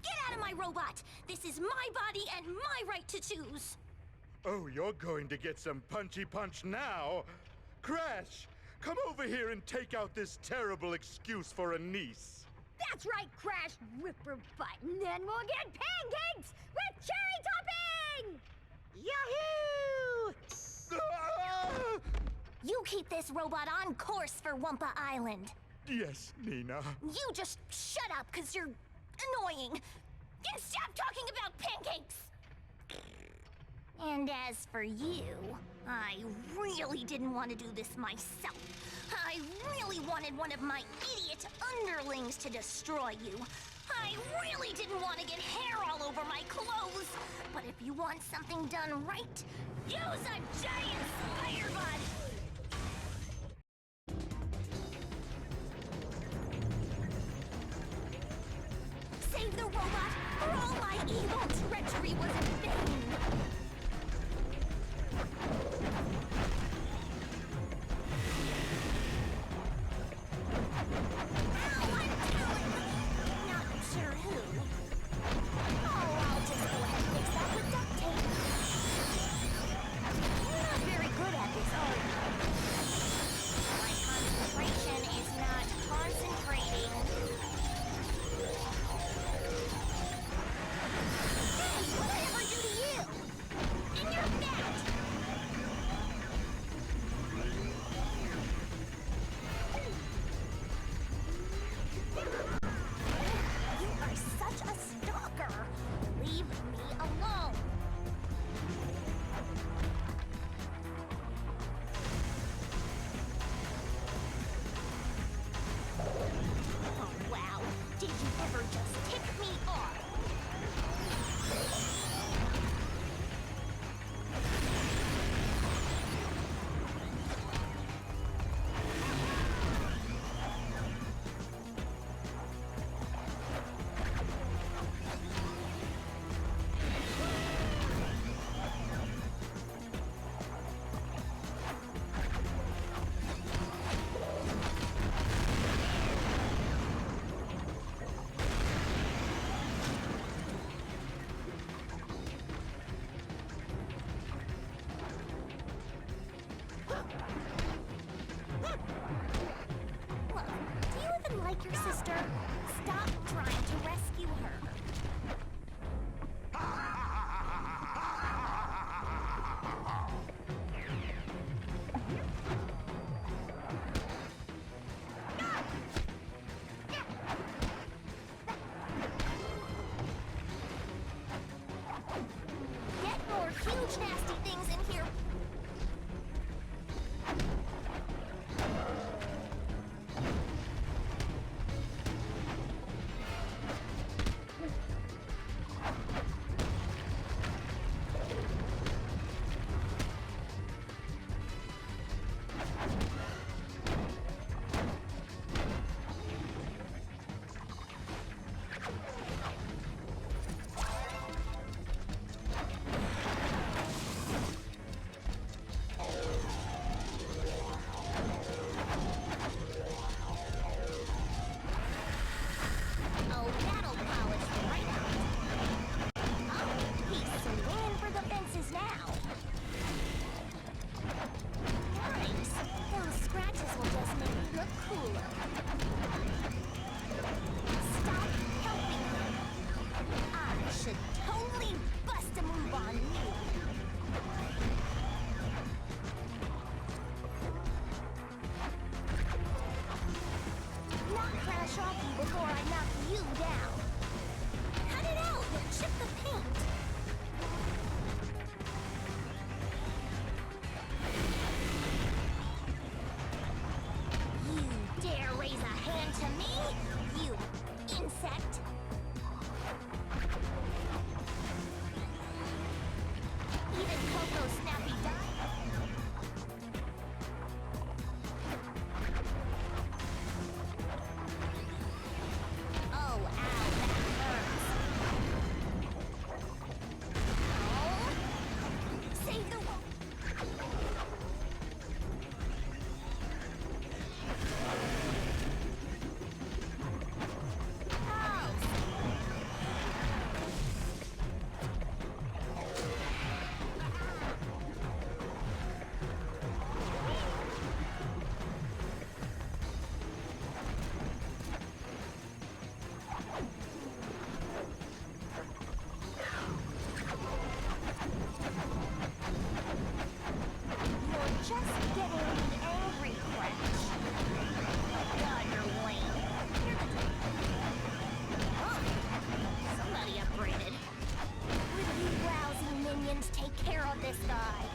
Get out of my robot! This is my body and my right to choose! Oh, you're going to get some punchy punch now. Crash, come over here and take out this terrible excuse for a niece. That's right, Crash, Ripper Butt. And then we'll get pancakes with cherry topping! Yahoo! Ah! You keep this robot on course for Wumpa Island. Yes, Nina. You just shut up, because you're annoying. And stop talking about pancakes! And as for you, I really didn't want to do this myself. I really wanted one of my idiot underlings to destroy you. I really didn't want to get hair all over my clothes. But if you want something done right, use a giant spider bud! Save the robot, or all my evil treachery was in vain! Ow, I'm telling you! machines take care of this guy.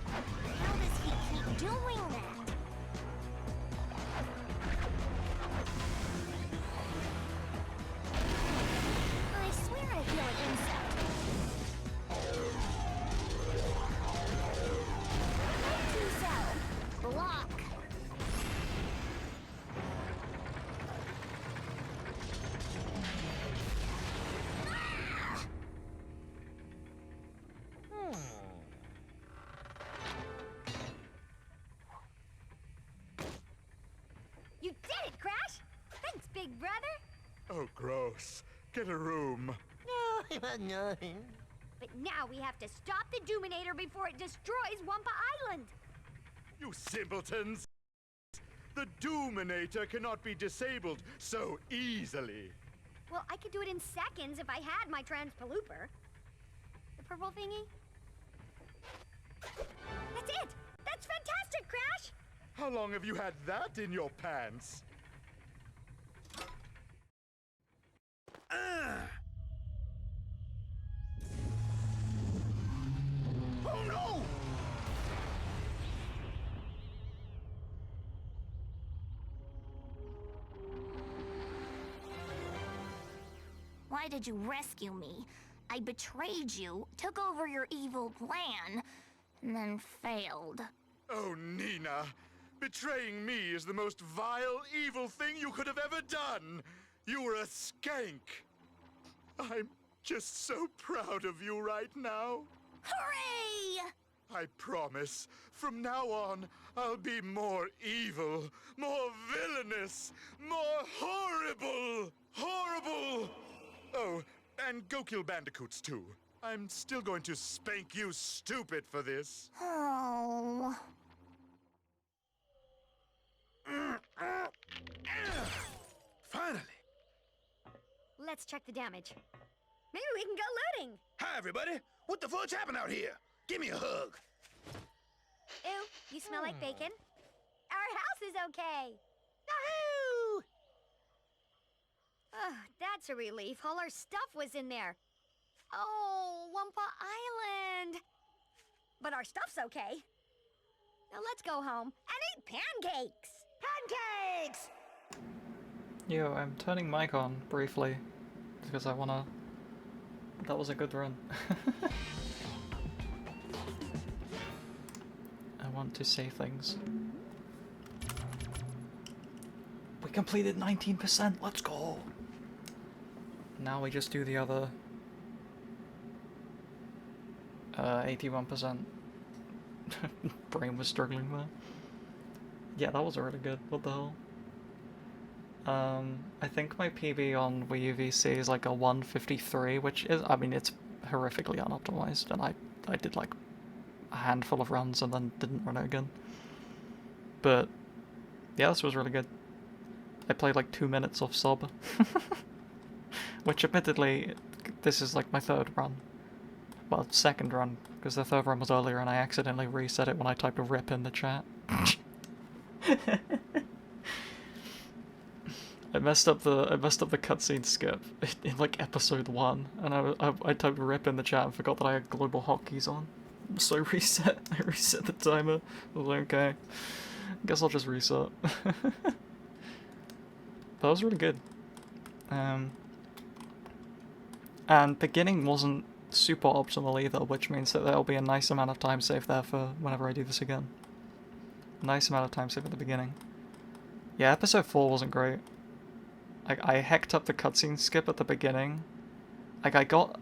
How does he keep doing that? I swear I feel an insect. Note to self. Block. You did it, Crash! Thanks, big brother! Oh, gross. Get a room. No. But now we have to stop the Doominator before it destroys Wumpa Island! You simpletons! The Doominator cannot be disabled so easily. Well, I could do it in seconds if I had my transpalooper. The purple thingy? That's it! That's fantastic, Crash! How long have you had that in your pants? Oh no! Why did you rescue me? I betrayed you, took over your evil plan, and then failed. Oh, Nina. Betraying me is the most vile, evil thing you could have ever done. You were a skank. I'm just so proud of you right now. Hooray! I promise, from now on, I'll be more evil, more villainous, more horrible! Horrible! Oh, and go kill bandicoots, too. I'm still going to spank you stupid for this. Oh. Finally! Let's check the damage. Maybe we can go looting! Hi, everybody! What the fudge happened out here? Give me a hug! Ew, you smell like bacon. Our house is okay! Yahoo! Oh, that's a relief. All our stuff was in there. Oh, Wumpa Island! But our stuff's okay. Now let's go home and eat pancakes! Pancakes! Yo, I'm turning mic on briefly because I wanna. That was a good run. I want to say things. We completed 19%, let's go! Now we just do the other 81%. Brain was struggling there. Yeah, that was really good. What the hell? I think my PB on Wii U VC is like a 153, which is, I mean, it's horrifically unoptimized, and I did like a handful of runs and then didn't run it again. But yeah, this was really good. I played like 2 minutes of sub, which admittedly, this is like my third run. Well, second run, because the third run was earlier and I accidentally reset it when I typed a rip in the chat. I messed up the cutscene skip in like episode 1, and I typed rip in the chat and forgot that I had global hotkeys on. So I reset the timer. I was like, okay, guess I'll just reset. That was really good. And beginning wasn't super optimal either, which means that there'll be a nice amount of time saved there for whenever I do this again. Nice amount of time saved at the beginning. Yeah, episode 4 wasn't great. I hecked up the cutscene skip at the beginning. Like I got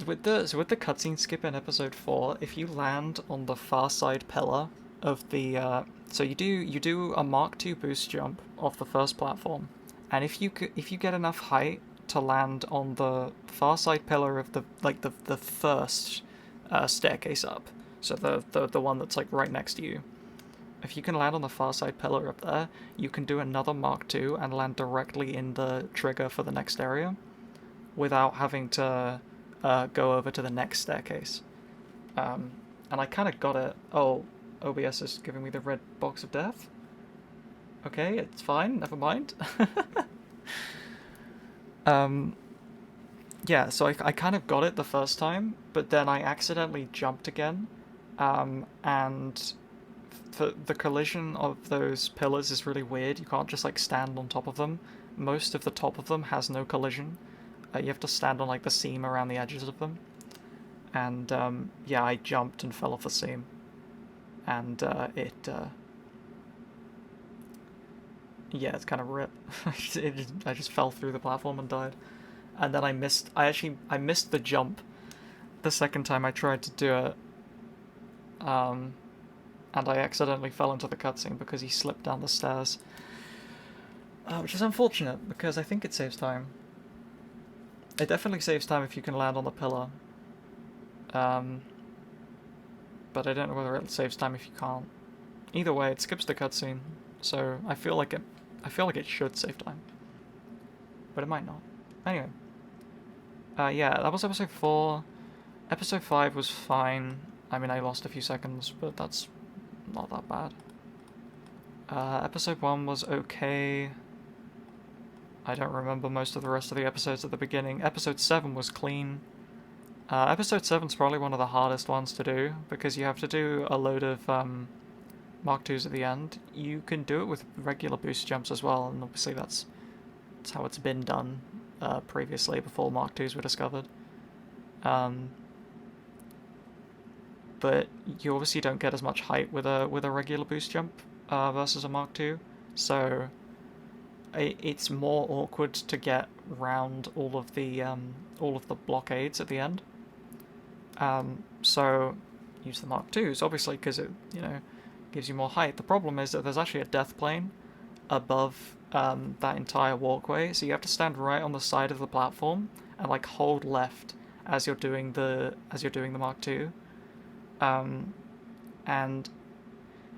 with the cutscene skip in episode 4, if you land on the far side pillar of the so you do a Mark II boost jump off the first platform, and if you get enough height to land on the far side pillar of the first staircase up, so the one that's like right next to you. If you can land on the far side pillar up there, you can do another Mark II and land directly in the trigger for the next area without having to go over to the next staircase. And I kind of got it. Oh, OBS is giving me the red box of death? Okay, it's fine, never mind. yeah, so I kind of got it the first time, but then I accidentally jumped again, and the collision of those pillars is really weird. You can't just like stand on top of them. Most of the top of them has no collision. You have to stand on like the seam around the edges of them. And yeah, I jumped and fell off the seam, and yeah, it's kind of rip. I just fell through the platform and died. And then I missed the jump the second time I tried to do it. And I accidentally fell into the cutscene because he slipped down the stairs. Which is unfortunate, because I think it saves time. It definitely saves time if you can land on the pillar. But I don't know whether it saves time if you can't. Either way, it skips the cutscene, so I feel like it should save time. But it might not. Anyway. Yeah, that was episode 4. Episode 5 was fine. I mean, I lost a few seconds, but that's not that bad. Episode 1 was okay. I don't remember most of the rest of the episodes at the beginning. Episode 7 was clean. Episode 7's probably one of the hardest ones to do, because you have to do a load of Mark 2s at the end. You can do it with regular boost jumps as well, and obviously that's how it's been done previously, before Mark 2s were discovered. But you obviously don't get as much height with a regular boost jump versus a Mark 2, so it's more awkward to get round all of the blockades at the end. So use the Mark 2s, obviously, because it, gives you more height. The problem is that there's actually a death plane above that entire walkway, so you have to stand right on the side of the platform and like hold left as you're doing the Mark 2. And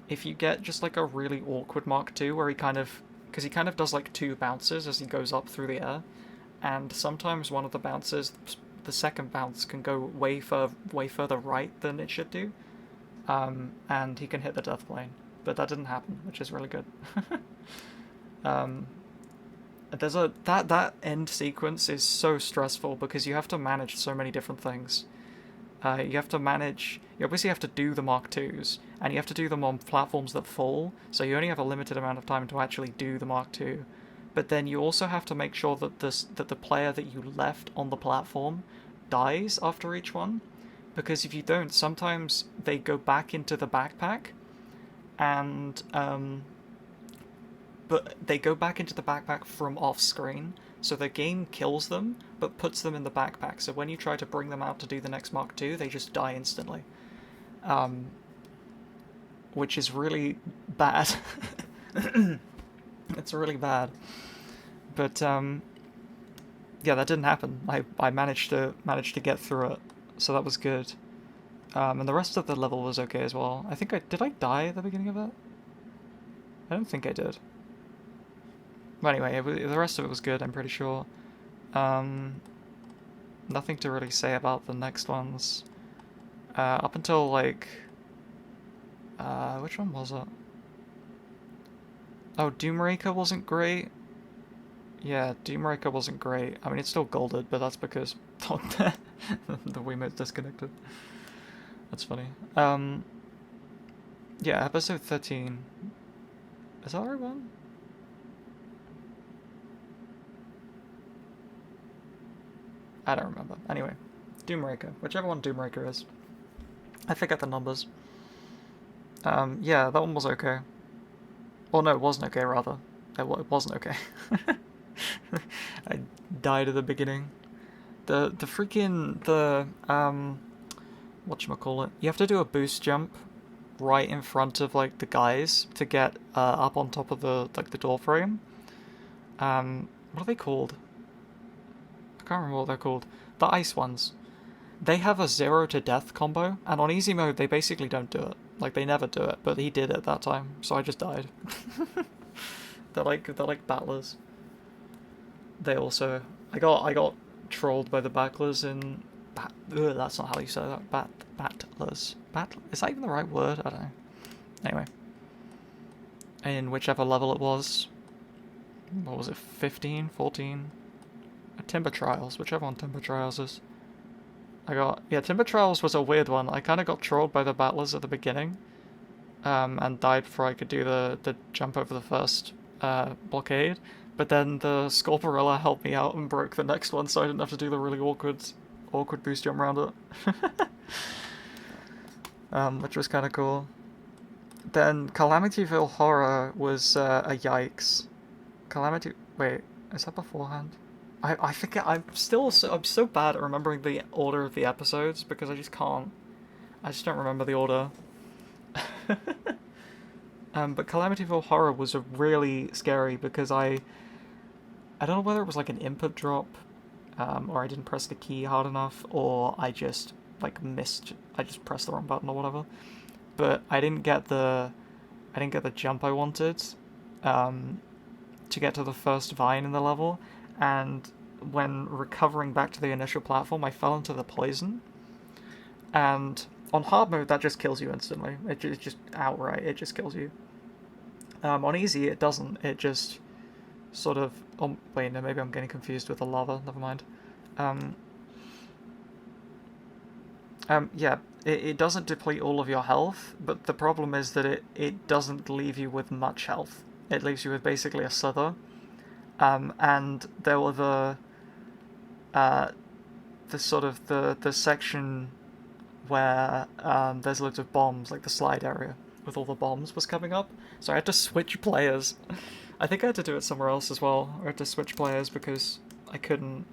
if you get just like a really awkward Mark 2 where he kind of does like 2 bounces as he goes up through the air, and sometimes one of the bounces, the second bounce, can go way further right than it should do, and he can hit the death plane. But that didn't happen, which is really good. There's that end sequence is so stressful because you have to manage so many different things. You obviously have to do the Mark 2s, and you have to do them on platforms that fall, so you only have a limited amount of time to actually do the Mark 2. But then you also have to make sure that the player that you left on the platform dies after each one, because if you don't, sometimes they go back into the backpack, and but they go back into the backpack from off-screen, so the game kills them, but puts them in the backpack, so when you try to bring them out to do the next Mark 2, they just die instantly. Which is really bad. It's really bad. But, yeah, that didn't happen. I managed to get through it, so that was good. And the rest of the level was okay as well. Did I die at the beginning of it? I don't think I did. But anyway, the rest of it was good, I'm pretty sure. Nothing to really say about the next ones. Up until, like... which one was it? Oh, Doomraker wasn't great. Yeah, Doomraker wasn't great. I mean, it's still golded, but that's because the Wiimote's disconnected. That's funny. Yeah, episode 13. Is that the right one? I don't remember. Anyway, Doomraker. Whichever one Doomraker is. I forget the numbers. Yeah, that one was okay. Well, no, it wasn't okay, rather. It wasn't okay. I died at the beginning. Whatchamacallit? You have to do a boost jump right in front of, like, the guys to get up on top of the door frame. What are they called? I can't remember what they're called. The ice ones. They have a 0 to death combo, and on easy mode they basically don't do it. Like, they never do it, but he did it that time, so I just died. They're like battlers. They also... I got trolled by the battlers in... that's not how you say that. Battlers. Is that even the right word? I don't know. Anyway. In whichever level it was. What was it? 15? 14? Timber Trials, whichever one Timber Trials is. Yeah, Timber Trials was a weird one. I kind of got trolled by the battlers at the beginning, and died before I could do the jump over the first blockade. But then the Scorporilla helped me out and broke the next one, so I didn't have to do the really awkward boost jump around it. Which was kind of cool. Then Calamityville Horror was a yikes. Wait, is that beforehand? I think I'm so bad at remembering the order of the episodes because I just don't remember the order. But Calamityville Horror was really scary because I don't know whether it was like an input drop, or I didn't press the key hard enough, or I just pressed the wrong button or whatever. But I didn't get the jump I wanted to get to the first vine in the level, and when recovering back to the initial platform, I fell into the poison. And on hard mode, that just kills you instantly. It just outright, it just kills you. On easy, it doesn't. It just sort of... Oh, wait, no, maybe I'm getting confused with the lava. Never mind. Yeah, it doesn't deplete all of your health, but the problem is that it doesn't leave you with much health. It leaves you with basically a slither. And there were the section where there's loads of bombs, like the slide area with all the bombs was coming up, so I had to switch players. I think I had to do it somewhere else as well. I had to switch players because I couldn't.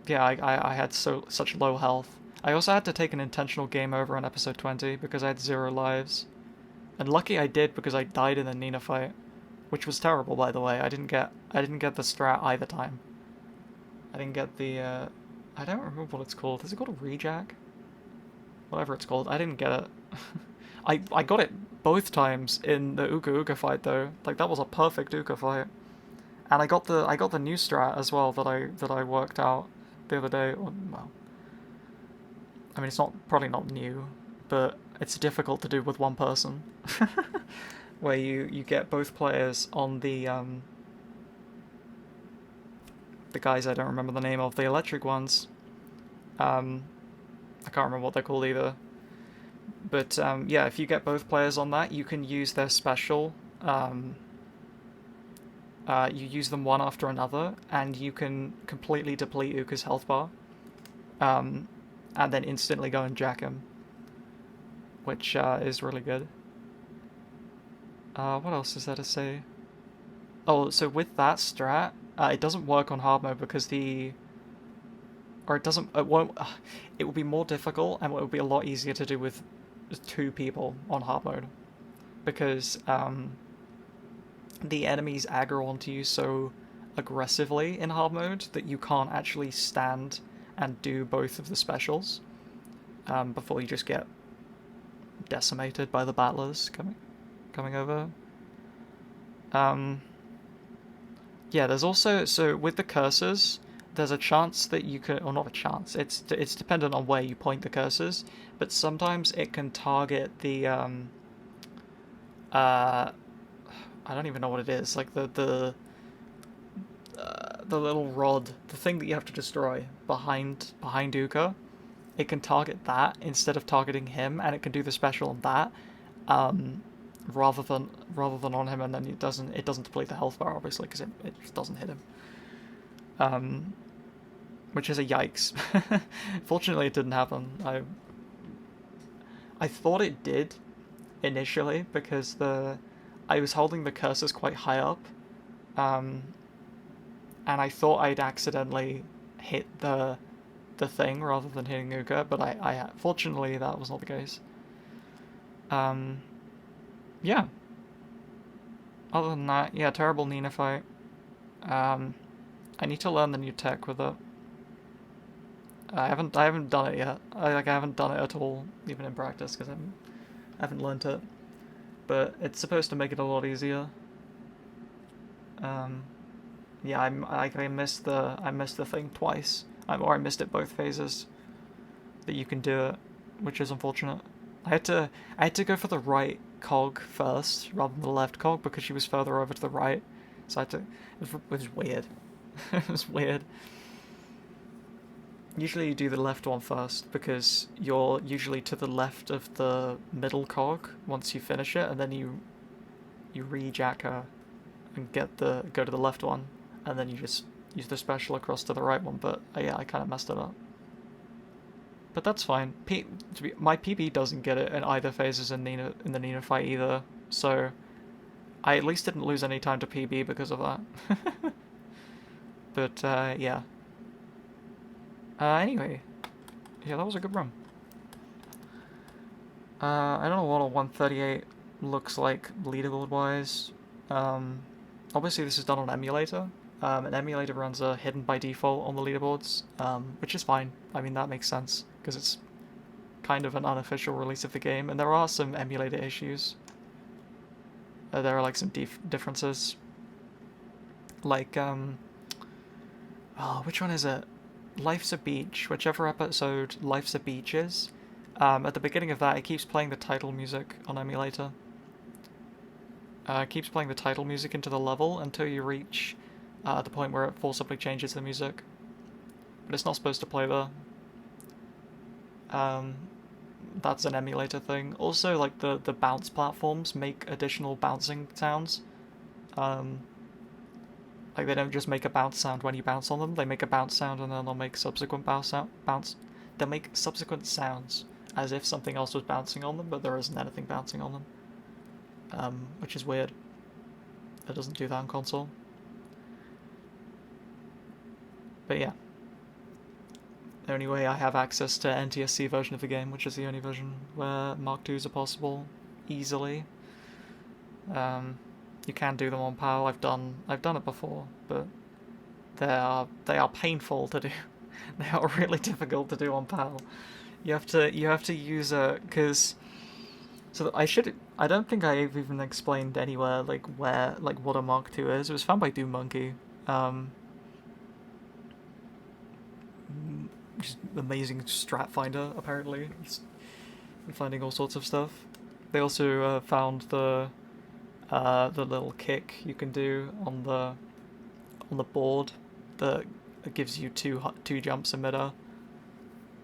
Yeah, I had such low health. I also had to take an intentional game over on episode 20 because I had 0 lives, and lucky I did because I died in the Nina fight, which was terrible, by the way. I didn't get the strat either time. I didn't get the I don't remember what it's called. Is it called a rejack? Whatever it's called. I didn't get it. I got it both times in the Uka Uka fight though. Like that was a perfect Uka fight. And I got the new strat as well that I worked out the other day. Well, I mean it's probably not new, but it's difficult to do with one person. Where you get both players on the guys I don't remember the name of, the electric ones. I can't remember what they're called either. But yeah, if you get both players on that, you can use their special. You use them one after another, and you can completely deplete Uka's health bar. And then instantly go and jack him. Which is really good. What else is there to say? Oh, so with that strat, it doesn't work on hard mode because it will be more difficult and it will be a lot easier to do with 2 people on hard mode. Because, the enemies aggro onto you so aggressively in hard mode that you can't actually stand and do both of the specials, before you just get decimated by the battlers coming over. Yeah, there's also, so with the cursors, there's a chance that you can, or not a chance, it's dependent on where you point the cursors, but sometimes it can target the, I don't even know what it is, like the little rod, the thing that you have to destroy behind Uka. It can target that instead of targeting him, and it can do the special on that, rather than on him, and then it doesn't deplete the health bar, obviously, because it just doesn't hit him. Which is a yikes. Fortunately, it didn't happen. I thought it did initially because I was holding the cursors quite high up, and I thought I'd accidentally hit the thing rather than hitting Uka, but I fortunately that was not the case. Yeah. Other than that, yeah, terrible Nina fight. I need to learn the new tech with it. I haven't done it yet. I haven't done it at all, even in practice, because I haven't learnt it. But it's supposed to make it a lot easier. Yeah, I missed the thing twice. Or I missed it both phases. That you can do it, which is unfortunate. I had to go for the right cog first rather than the left cog because she was further over to the right. So I had to... It was weird. It was weird. Usually you do the left one first, because you're usually to the left of the middle cog once you finish it, and then you re-jack her and go to the left one, and then you just use the special across to the right one, but yeah, I kind of messed it up. But that's fine. My PB doesn't get it in either phases in the Nina fight either, so I at least didn't lose any time to PB because of that. But yeah. Anyway, yeah, that was a good run. I don't know what a 138 looks like leaderboard-wise. Obviously this is done on emulator. An emulator runs are hidden by default on the leaderboards, which is fine. I mean, that makes sense, because it's kind of an unofficial release of the game, and there are some emulator issues. There are, like, some differences. Like, oh, which one is it? Life's a Beach, whichever episode Life's a Beach is. At the beginning of that, it keeps playing the title music on emulator. It keeps playing the title music into the level until you reach the point where it forcibly changes the music. But it's not supposed to play there. That's an emulator thing. Also, like, the bounce platforms make additional bouncing sounds. Like, they don't just make a bounce sound when you bounce on them, they make a bounce sound and then they'll make subsequent they'll make subsequent sounds as if something else was bouncing on them, but there isn't anything bouncing on them. Which is weird. It doesn't do that on console. But yeah. The only way I have access to NTSC version of the game, which is the only version where Mark IIs are possible easily. You can do them on PAL. I've done it before, but they are painful to do. They are really difficult to do on PAL. You have to use because I don't think I've even explained anywhere what a Mark II is. It was found by Doom Monkey. Just amazing strat finder, apparently. It's finding all sorts of stuff. They also found the little kick you can do on the board that gives you two jumps in midair.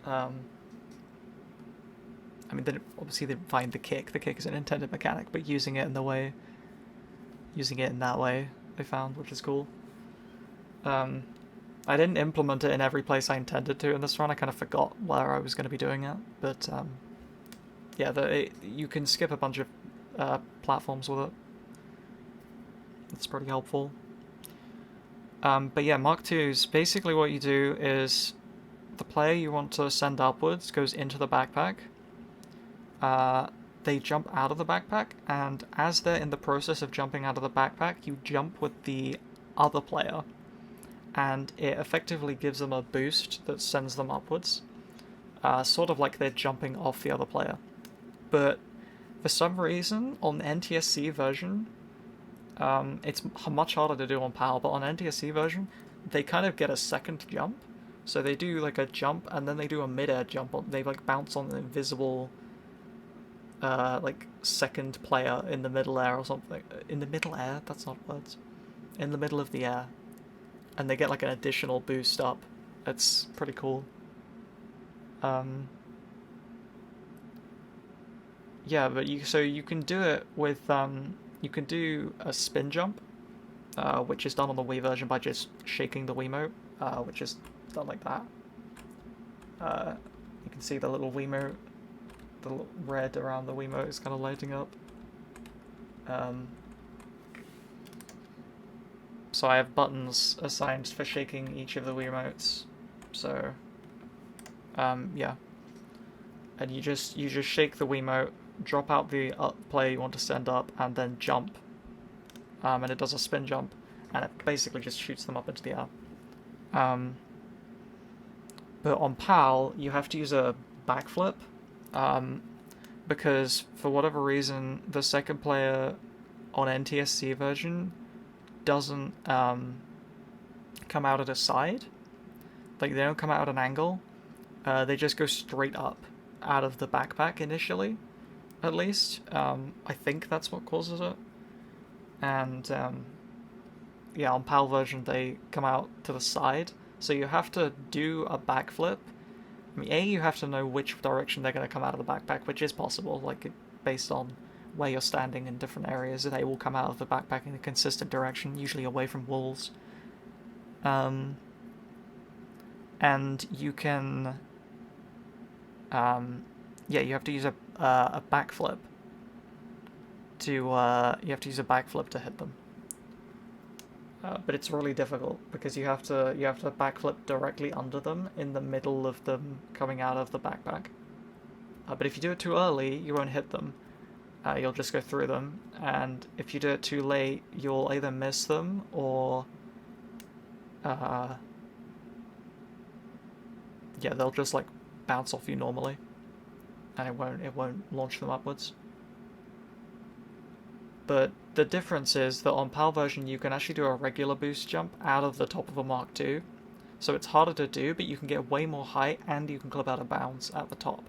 I mean, obviously they didn't find the kick. The kick is an intended mechanic, but using it in that way, they found, which is cool. I didn't implement it in every place I intended to in this run. I kind of forgot where I was going to be doing it, but yeah, you can skip a bunch of platforms with it. It's pretty helpful. But yeah, Mark II's, basically what you do is the player you want to send upwards goes into the backpack. They jump out of the backpack, and as they're in the process of jumping out of the backpack, you jump with the other player, and it effectively gives them a boost that sends them upwards. Sort of like they're jumping off the other player. But for some reason, on the NTSC version, it's much harder to do on PAL, but on NTSC version, they kind of get a second jump. So they do like a jump, and then they do a mid-air jump. They like bounce on an invisible, like second player in the middle air or something. In the middle air? That's not words. In the middle of the air. And they get like an additional boost up. It's pretty cool. Yeah, but you can do it with you can do a spin jump, which is done on the Wii version by just shaking the Wiimote, which is done like that. You can see the little Wiimote, the little red around the Wiimote is kind of lighting up. So I have buttons assigned for shaking each of the Wiimotes. So, yeah. And you just shake the Wiimote, drop out the player you want to send up, and then jump. And it does a spin jump, and it basically just shoots them up into the air. But on PAL, you have to use a backflip, because for whatever reason, the second player on NTSC version doesn't come out at a side. Like, they don't come out at an angle. They just go straight up out of the backpack initially, at least. I think that's what causes it. And yeah, on PAL version they come out to the side, so you have to do a backflip. I mean, you have to know which direction they're going to come out of the backpack, which is possible, like, based on where you're standing in different areas. They will come out of the backpack in a consistent direction, usually away from walls. And you can... yeah, you have to use a backflip to, you have to use a backflip to hit them. But it's really difficult because you have to backflip directly under them in the middle of them coming out of the backpack. But if you do it too early, you won't hit them. You'll just go through them, and if you do it too late, you'll either miss them or yeah, they'll just like bounce off you normally, and it won't launch them upwards. But the difference is that on PAL version you can actually do a regular boost jump out of the top of a Mark II. So it's harder to do, but you can get way more height and you can clip out of bounds at the top.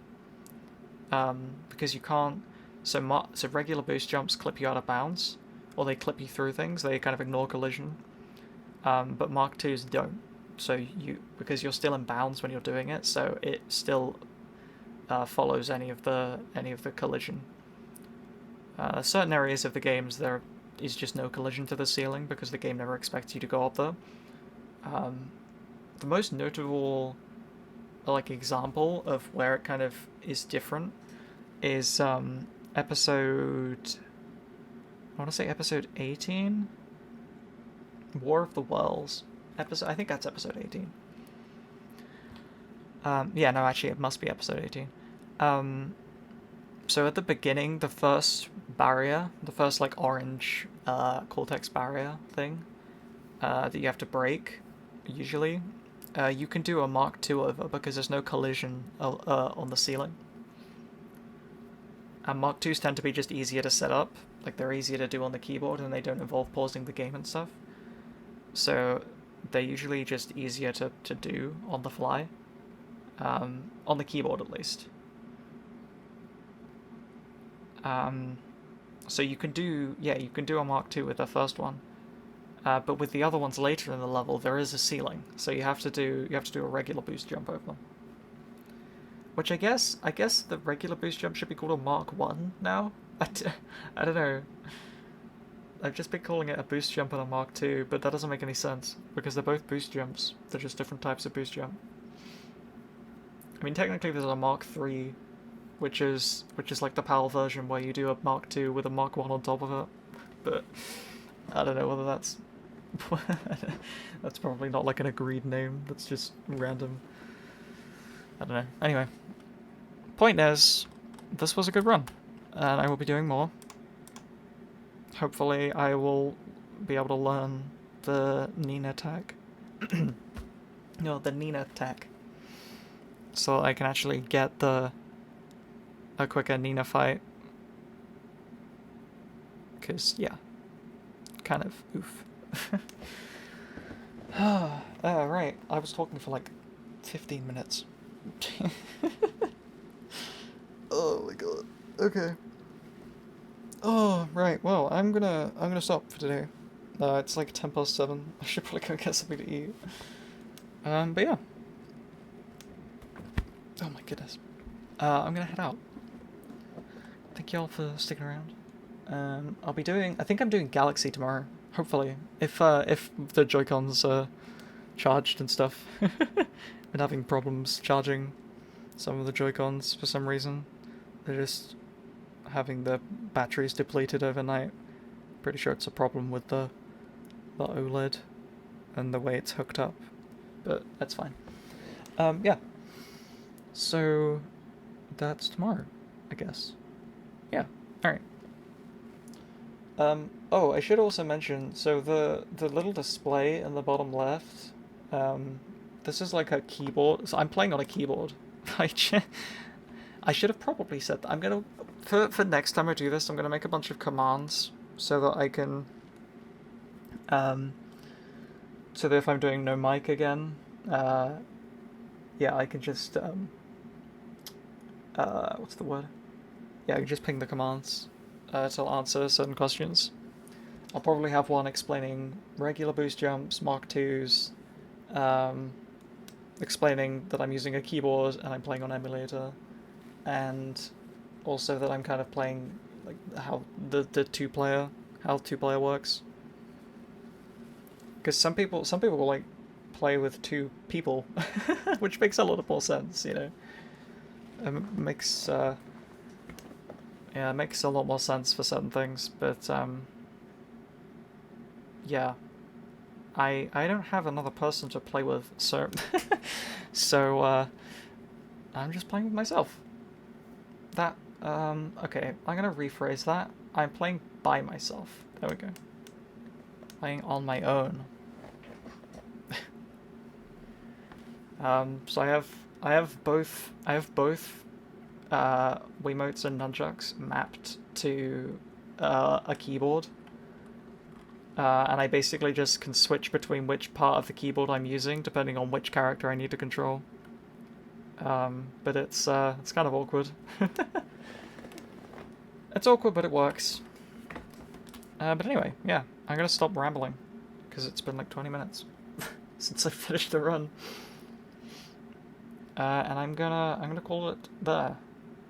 Because you can't... So regular boost jumps clip you out of bounds, or they clip you through things, they kind of ignore collision. But Mark IIs don't. So because you're still in bounds when you're doing it, so it still follows any of the collision. Certain areas of the games there is just no collision to the ceiling because the game never expects you to go up there. The most notable like example of where it kind of is different is episode, I want to say episode 18, War of the Worlds. I think that's episode 18. Yeah, no, actually it must be episode 18. So at the beginning, the first barrier, the first like orange cortex barrier thing that you have to break, usually, you can do a Mark II over because there's no collision on the ceiling. And Mark IIs tend to be just easier to set up, like they're easier to do on the keyboard and they don't involve pausing the game and stuff. So they're usually just easier to do on the fly, on the keyboard at least. So you can do a Mark II with the first one, but with the other ones later in the level there is a ceiling, so you have to do a regular boost jump over them. Which I guess the regular boost jump should be called a Mark I now. I don't know. I've just been calling it a boost jump and a Mark II, but that doesn't make any sense because they're both boost jumps. They're just different types of boost jump. I mean, technically there's a Mark III, which is like the PAL version where you do a Mark II with a Mark I on top of it, but I don't know whether that's that's probably not like an agreed name. That's just random. I don't know. Anyway, point is, this was a good run, and I will be doing more. Hopefully, I will be able to learn the Nina tech. No, the Nina tech, so I can actually get a quicker Nina fight. Because, yeah, kind of oof. Right, I was talking for like 15 minutes. Oh my god. Okay. Oh, right, well, I'm gonna stop for today. It's like 7:10. I should probably go get something to eat. But yeah. Oh my goodness. I'm gonna head out. Thank y'all for sticking around. I think I'm doing Galaxy tomorrow, hopefully. If the Joy-Cons are charged and stuff. Been having problems charging some of the Joy-Cons for some reason. They're just having the batteries depleted overnight. Pretty sure it's a problem with the OLED and the way it's hooked up, but that's fine. Yeah. So that's tomorrow, I guess. Yeah. All right. Oh, I should also mention, so the little display in the bottom left, this is like a keyboard. So I'm playing on a keyboard. I should have probably said that. I'm gonna, for next time I do this, I'm gonna make a bunch of commands so that I can, so that if I'm doing no mic again, yeah, I can just, what's the word? Yeah, I can just ping the commands to answer certain questions. I'll probably have one explaining regular boost jumps, Mark 2s, explaining that I'm using a keyboard and I'm playing on emulator, and also that I'm kind of playing like how the two-player works. Because some people will like play with two people, which makes a lot more sense, you know. Makes yeah, it makes a lot more sense for certain things, but yeah, I don't have another person to play with, so so I'm just playing with myself. That okay, I'm gonna rephrase that. I'm playing by myself. There we go. Playing on my own. So I have both Wiimotes and nunchucks mapped to a keyboard, and I basically just can switch between which part of the keyboard I'm using depending on which character I need to control. But it's kind of awkward. It's awkward, but it works. But anyway, yeah, I'm gonna stop rambling because it's been like 20 minutes since I finished the run. And I'm gonna call it there.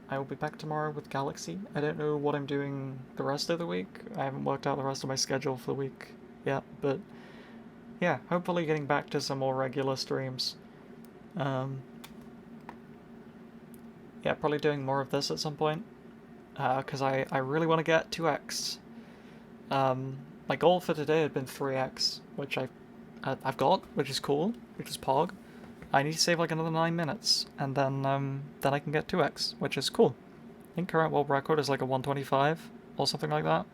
I will be back tomorrow with Galaxy. I don't know what I'm doing the rest of the week. I haven't worked out the rest of my schedule for the week yet, but yeah, hopefully getting back to some more regular streams. Yeah, probably doing more of this at some point, because I really want to get 2x. My goal for today had been 3x, which I've got, which is cool, which is Pog. I need to save like another 9 minutes, and then I can get 2x, which is cool. I think current world record is like a 125 or something like that.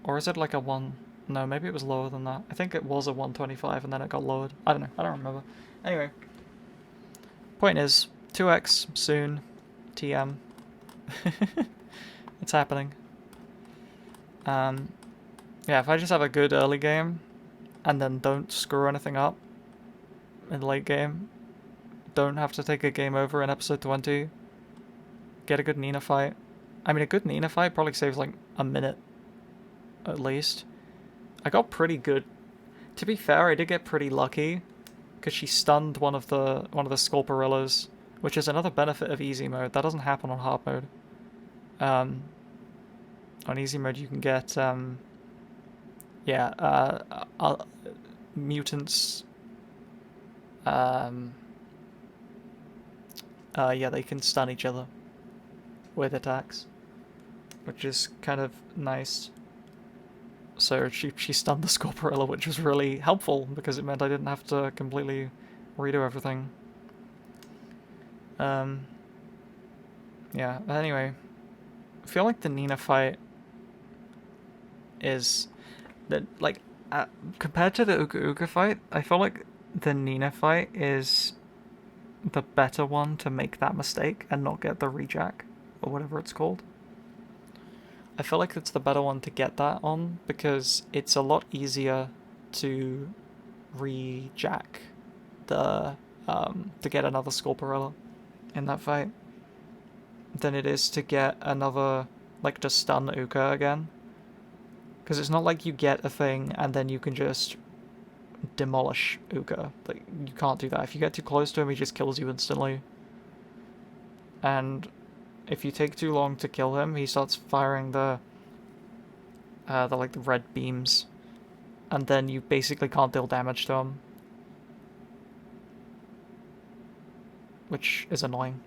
Or is it like a 1? No, maybe it was lower than that. I think it was a 125 and then it got lowered. I don't know. I don't remember. Anyway, point is 2x soon. TM. It's happening. Yeah, if I just have a good early game and then don't screw anything up in the late game, don't have to take a game over in episode 20, get a good Nina fight. I mean, a good Nina fight probably saves like a minute at least. I got pretty good. To be fair, I did get pretty lucky because she stunned one of the Sculperillas, which is another benefit of easy mode. That doesn't happen on hard mode. On easy mode you can get mutants. Yeah, they can stun each other with attacks, which is kind of nice. So she stunned the Scorporilla, which was really helpful because it meant I didn't have to completely redo everything. Yeah, but anyway, I feel like the Nina fight is that like compared to the Uka Uka fight, I feel like the Nina fight is the better one to make that mistake and not get the rejack or whatever it's called. I feel like it's the better one to get that on because it's a lot easier to rejack the to get another Sculperilla in that fight than it is to get another, like, to stun Uka again. Because it's not like you get a thing and then you can just demolish Uka. Like, you can't do that. If you get too close to him, he just kills you instantly. And if you take too long to kill him, he starts firing the red beams. And then you basically can't deal damage to him. Which is annoying.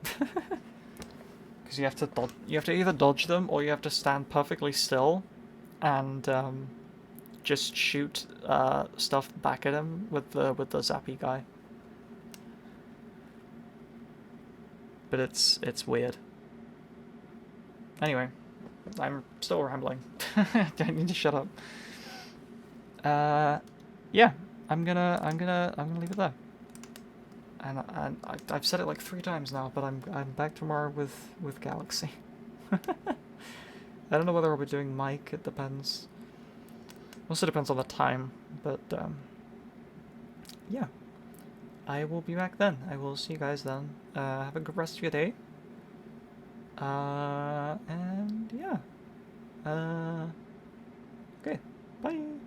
Because you have to either dodge them or you have to stand perfectly still and just shoot stuff back at him with the zappy guy. But it's weird. Anyway, I'm still rambling. I need to shut up. Yeah, I'm gonna leave it there. And I've said it like 3 times now, but I'm back tomorrow with Galaxy. I don't know whether I'll be doing Mike. It depends. Also depends on the time, but yeah. I will be back then. I will see you guys then. Have a good rest of your day. And yeah. Okay, bye!